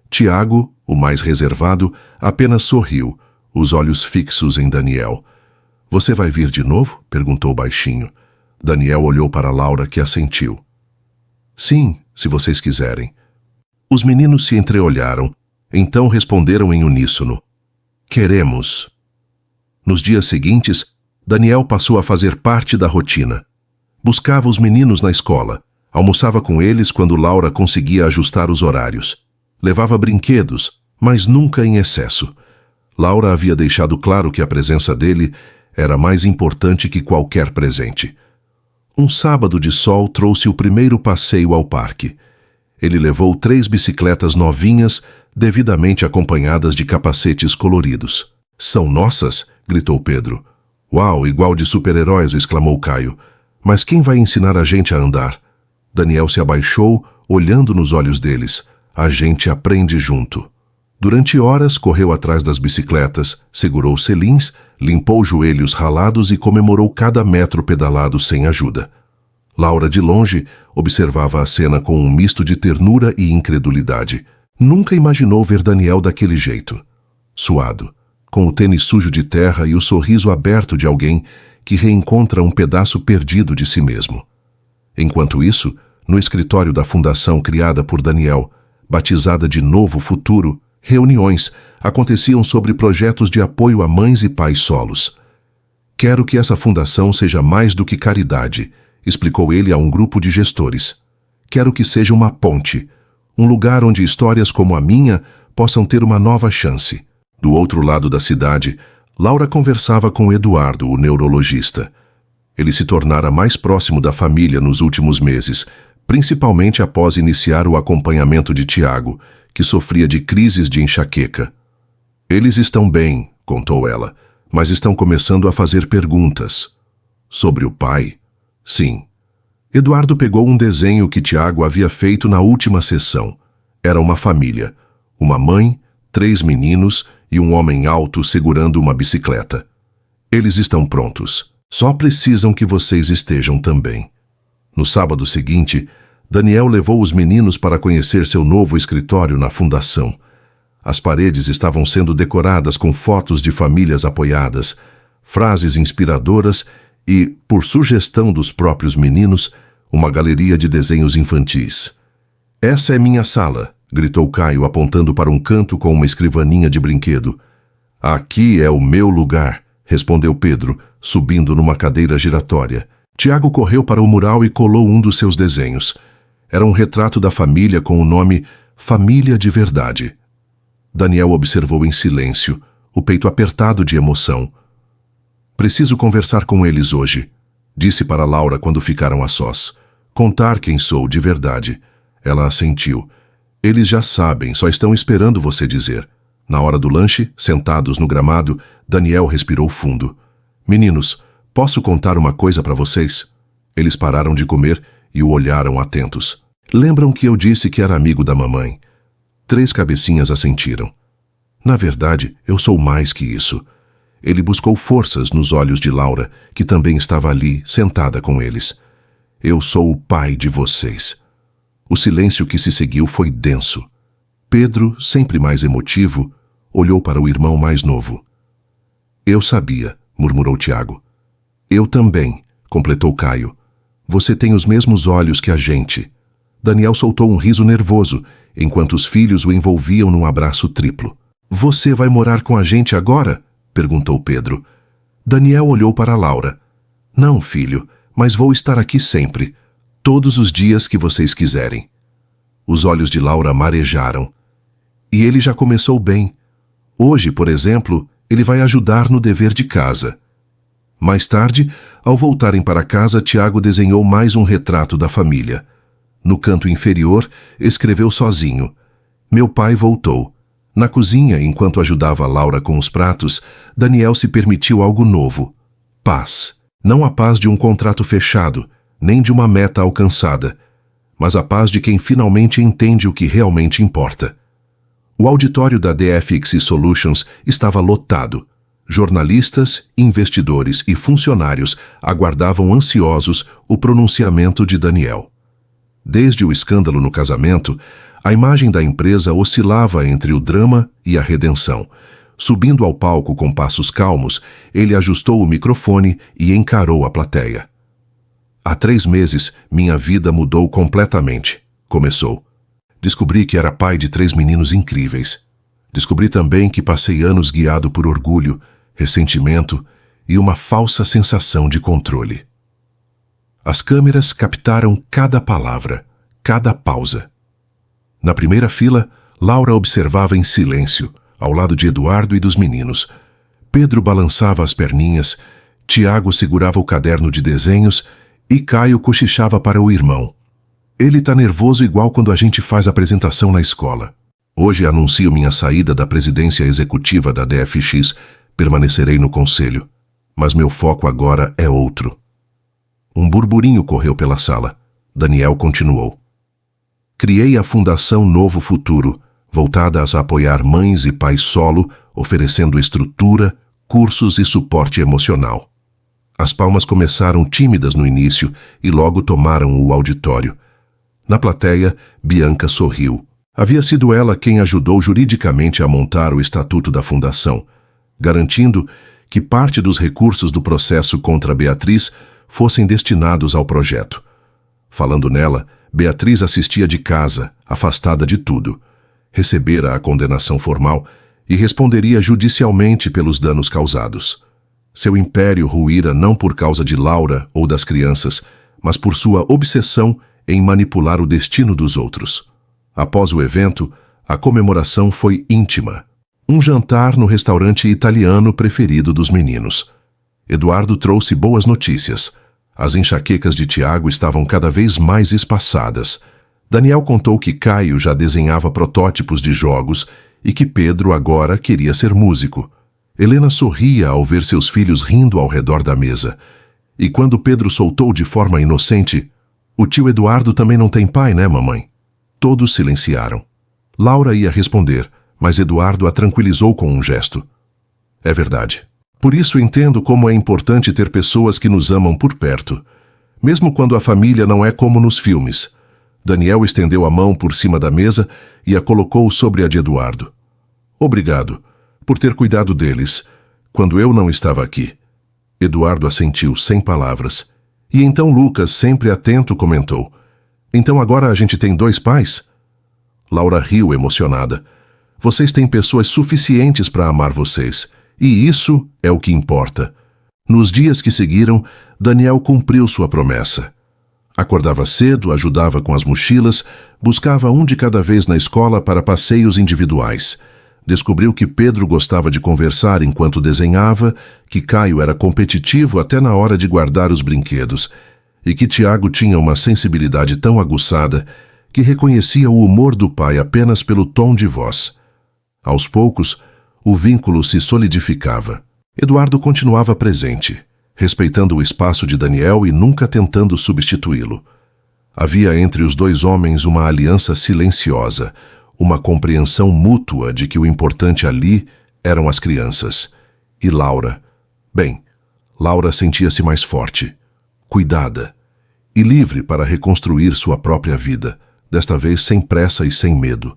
Tiago, o mais reservado, apenas sorriu, os olhos fixos em Daniel. Você vai vir de novo? Perguntou baixinho. Daniel olhou para Laura, que assentiu. Sim, se vocês quiserem. Os meninos se entreolharam, então responderam em uníssono. Queremos. Nos dias seguintes, Daniel passou a fazer parte da rotina. Buscava os meninos na escola, almoçava com eles quando Laura conseguia ajustar os horários. Levava brinquedos, mas nunca em excesso. Laura havia deixado claro que a presença dele era mais importante que qualquer presente. Um sábado de sol trouxe o primeiro passeio ao parque. Ele levou 3 bicicletas novinhas, devidamente acompanhadas de capacetes coloridos. "São nossas?" gritou Pedro. "Uau, igual de super-heróis!" exclamou Caio. "Mas quem vai ensinar a gente a andar?" Daniel se abaixou, olhando nos olhos deles. "A gente aprende junto." Durante horas, correu atrás das bicicletas, segurou selins, limpou os joelhos ralados e comemorou cada metro pedalado sem ajuda. Laura, de longe, observava a cena com um misto de ternura e incredulidade. Nunca imaginou ver Daniel daquele jeito. Suado, com o tênis sujo de terra e o sorriso aberto de alguém que reencontra um pedaço perdido de si mesmo. Enquanto isso, no escritório da fundação criada por Daniel, batizada de Novo Futuro, reuniões aconteciam sobre projetos de apoio a mães e pais solos. "Quero que essa fundação seja mais do que caridade", explicou ele a um grupo de gestores. "Quero que seja uma ponte, um lugar onde histórias como a minha possam ter uma nova chance." Do outro lado da cidade, Laura conversava com Eduardo, o neurologista. Ele se tornara mais próximo da família nos últimos meses, principalmente após iniciar o acompanhamento de Tiago, que sofria de crises de enxaqueca. "Eles estão bem", contou ela, "mas estão começando a fazer perguntas." "Sobre o pai?" "Sim." Eduardo pegou um desenho que Tiago havia feito na última sessão. Era uma família. Uma mãe, 3 meninos e um homem alto segurando uma bicicleta. "Eles estão prontos. Só precisam que vocês estejam também." No sábado seguinte, Daniel levou os meninos para conhecer seu novo escritório na fundação. As paredes estavam sendo decoradas com fotos de famílias apoiadas, frases inspiradoras e, por sugestão dos próprios meninos, uma galeria de desenhos infantis. "Essa é minha sala", gritou Caio, apontando para um canto com uma escrivaninha de brinquedo. "Aqui é o meu lugar", respondeu Pedro, subindo numa cadeira giratória. Tiago correu para o mural e colou um dos seus desenhos. Era um retrato da família com o nome Família de Verdade. Daniel observou em silêncio, o peito apertado de emoção. "Preciso conversar com eles hoje", disse para Laura quando ficaram a sós. "Contar quem sou de verdade." Ela assentiu. "Eles já sabem, só estão esperando você dizer." Na hora do lanche, sentados no gramado, Daniel respirou fundo. "Meninos, posso contar uma coisa para vocês?" Eles pararam de comer e o olharam atentos. "Lembram que eu disse que era amigo da mamãe?" 3 cabecinhas assentiram. "Na verdade, eu sou mais que isso." Ele buscou forças nos olhos de Laura, que também estava ali, sentada com eles. "Eu sou o pai de vocês." O silêncio que se seguiu foi denso. Pedro, sempre mais emotivo, olhou para o irmão mais novo. "Eu sabia", murmurou Tiago. "Eu também", completou Caio. "Você tem os mesmos olhos que a gente." Daniel soltou um riso nervoso, enquanto os filhos o envolviam num abraço triplo. "Você vai morar com a gente agora?" perguntou Pedro. Daniel olhou para Laura. "Não, filho, mas vou estar aqui sempre, todos os dias que vocês quiserem." Os olhos de Laura marejaram. "E ele já começou bem. Hoje, por exemplo, ele vai ajudar no dever de casa." Mais tarde, ao voltarem para casa, Tiago desenhou mais um retrato da família. No canto inferior, escreveu sozinho: "Meu pai voltou." Na cozinha, enquanto ajudava Laura com os pratos, Daniel se permitiu algo novo: paz. Não a paz de um contrato fechado, nem de uma meta alcançada, mas a paz de quem finalmente entende o que realmente importa. O auditório da DFX Solutions estava lotado. Jornalistas, investidores e funcionários aguardavam ansiosos o pronunciamento de Daniel. Desde o escândalo no casamento, a imagem da empresa oscilava entre o drama e a redenção. Subindo ao palco com passos calmos, ele ajustou o microfone e encarou a plateia. "Há 3 meses, minha vida mudou completamente", começou. "Descobri que era pai de 3 meninos incríveis. Descobri também que passei anos guiado por orgulho, ressentimento e uma falsa sensação de controle." As câmeras captaram cada palavra, cada pausa. Na primeira fila, Laura observava em silêncio, ao lado de Eduardo e dos meninos. Pedro balançava as perninhas, Tiago segurava o caderno de desenhos E Caio cochichava para o irmão. Ele tá nervoso igual quando a gente faz apresentação na escola. Hoje anuncio minha saída da presidência executiva da DFX, permanecerei no conselho. Mas meu foco agora é outro. Um burburinho correu pela sala. Daniel continuou. Criei a Fundação Novo Futuro, voltada a apoiar mães e pais solo, oferecendo estrutura, cursos e suporte emocional. As palmas começaram tímidas no início e logo tomaram o auditório. Na plateia, Bianca sorriu. Havia sido ela quem ajudou juridicamente a montar o estatuto da fundação, garantindo que parte dos recursos do processo contra Beatriz fossem destinados ao projeto. Falando nela, Beatriz assistia de casa, afastada de tudo. Recebera a condenação formal e responderia judicialmente pelos danos causados. Seu império ruíra não por causa de Laura ou das crianças, mas por sua obsessão em manipular o destino dos outros. Após o evento, a comemoração foi íntima. Um jantar no restaurante italiano preferido dos meninos. Eduardo trouxe boas notícias. As enxaquecas de Tiago estavam cada vez mais espaçadas. Daniel contou que Caio já desenhava protótipos de jogos e que Pedro agora queria ser músico. Helena sorria ao ver seus filhos rindo ao redor da mesa. E quando Pedro soltou de forma inocente, "O tio Eduardo também não tem pai, né, mamãe?" Todos silenciaram. Laura ia responder, mas Eduardo a tranquilizou com um gesto. "É verdade. Por isso entendo como é importante ter pessoas que nos amam por perto, mesmo quando a família não é como nos filmes." Daniel estendeu a mão por cima da mesa e a colocou sobre a de Eduardo. "Obrigado por ter cuidado deles, quando eu não estava aqui." Eduardo assentiu, sem palavras. E então Lucas, sempre atento, comentou: "Então agora a gente tem 2 pais?" Laura riu emocionada. "Vocês têm pessoas suficientes para amar vocês, e isso é o que importa." Nos dias que seguiram, Daniel cumpriu sua promessa. Acordava cedo, ajudava com as mochilas, buscava um de cada vez na escola para passeios individuais. Descobriu que Pedro gostava de conversar enquanto desenhava, que Caio era competitivo até na hora de guardar os brinquedos, e que Tiago tinha uma sensibilidade tão aguçada que reconhecia o humor do pai apenas pelo tom de voz. Aos poucos, o vínculo se solidificava. Eduardo continuava presente, respeitando o espaço de Daniel e nunca tentando substituí-lo. Havia entre os 2 homens uma aliança silenciosa, uma compreensão mútua de que o importante ali eram as crianças. E Laura? Bem, Laura sentia-se mais forte, cuidada e livre para reconstruir sua própria vida, desta vez sem pressa e sem medo.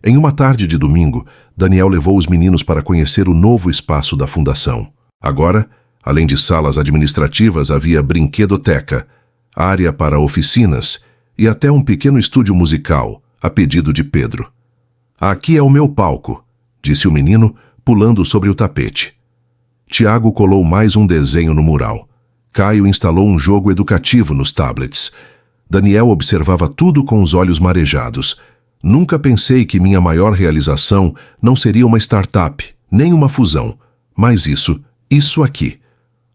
Em uma tarde de domingo, Daniel levou os meninos para conhecer o novo espaço da fundação. Agora, além de salas administrativas, havia brinquedoteca, área para oficinas e até um pequeno estúdio musical, a pedido de Pedro. "Aqui é o meu palco", disse o menino, pulando sobre o tapete. Tiago colou mais um desenho no mural. Caio instalou um jogo educativo nos tablets. Daniel observava tudo com os olhos marejados. "Nunca pensei que minha maior realização não seria uma startup, nem uma fusão, mas isso aqui."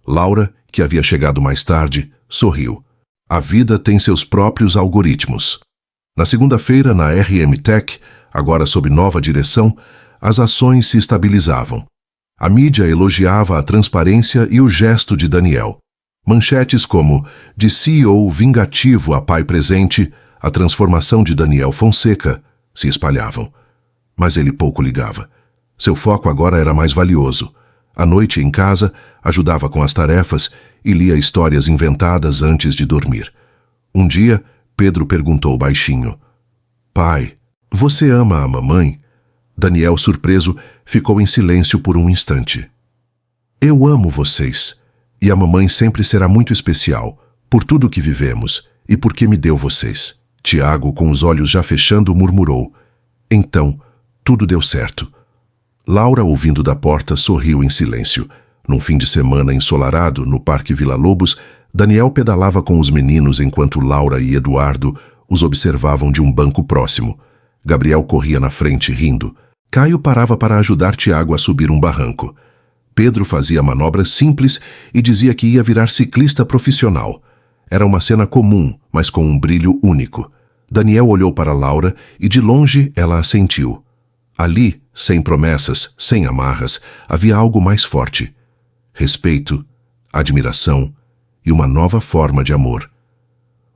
Laura, que havia chegado mais tarde, sorriu. A vida tem seus próprios algoritmos. Na segunda-feira, na RM Tech, agora sob nova direção, as ações se estabilizavam. A mídia elogiava a transparência e o gesto de Daniel. Manchetes como "De CEO vingativo a pai presente, a transformação de Daniel Fonseca" se espalhavam. Mas ele pouco ligava. Seu foco agora era mais valioso. À noite, em casa, ajudava com as tarefas e lia histórias inventadas antes de dormir. Um dia, Pedro perguntou baixinho: "Pai, você ama a mamãe?" Daniel, surpreso, ficou em silêncio por um instante. "Eu amo vocês, e a mamãe sempre será muito especial, por tudo que vivemos e porque me deu vocês." Tiago, com os olhos já fechando, murmurou: "Então, tudo deu certo." Laura, ouvindo da porta, sorriu em silêncio. Num fim de semana ensolarado, no Parque Vila Lobos, Daniel pedalava com os meninos enquanto Laura e Eduardo os observavam de um banco próximo. Gabriel corria na frente, rindo. Caio parava para ajudar Tiago a subir um barranco. Pedro fazia manobras simples e dizia que ia virar ciclista profissional. Era uma cena comum, mas com um brilho único. Daniel olhou para Laura e de longe ela assentiu. Ali, sem promessas, sem amarras, havia algo mais forte. Respeito, admiração e uma nova forma de amor.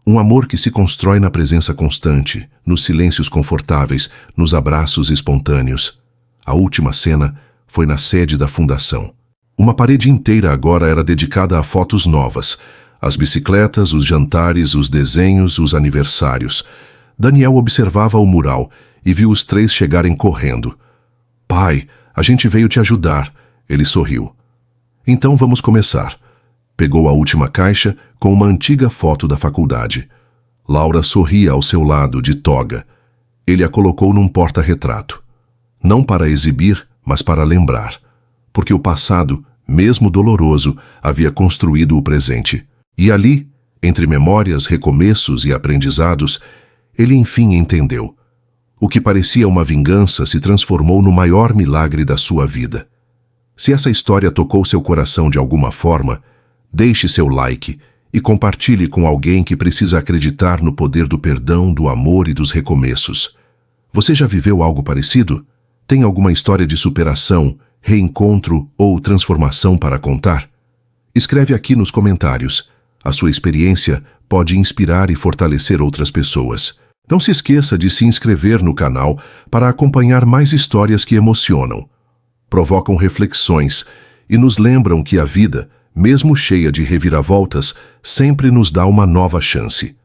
Um amor que se constrói na presença constante, nos silêncios confortáveis, nos abraços espontâneos. A última cena foi na sede da fundação. Uma parede inteira agora era dedicada a fotos novas. As bicicletas, os jantares, os desenhos, os aniversários. Daniel observava o mural e viu os três chegarem correndo. "Pai, a gente veio te ajudar." Ele sorriu. "Então vamos começar." Pegou a última caixa com uma antiga foto da faculdade. Laura sorria ao seu lado, de toga. Ele a colocou num porta-retrato. Não para exibir, mas para lembrar. Porque o passado, mesmo doloroso, havia construído o presente. E ali, entre memórias, recomeços e aprendizados, ele enfim entendeu. O que parecia uma vingança se transformou no maior milagre da sua vida. Se essa história tocou seu coração de alguma forma, deixe seu like e compartilhe com alguém que precisa acreditar no poder do perdão, do amor e dos recomeços. Você já viveu algo parecido? Tem alguma história de superação, reencontro ou transformação para contar? Escreve aqui nos comentários. A sua experiência pode inspirar e fortalecer outras pessoas. Não se esqueça de se inscrever no canal para acompanhar mais histórias que emocionam, provocam reflexões e nos lembram que a vida, mesmo cheia de reviravoltas, sempre nos dá uma nova chance.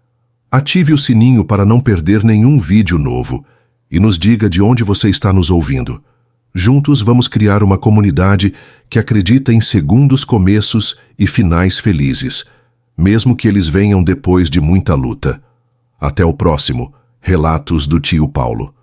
Ative o sininho para não perder nenhum vídeo novo e nos diga de onde você está nos ouvindo. Juntos vamos criar uma comunidade que acredita em segundos começos e finais felizes, mesmo que eles venham depois de muita luta. Até o próximo Relatos do Tio Paulo.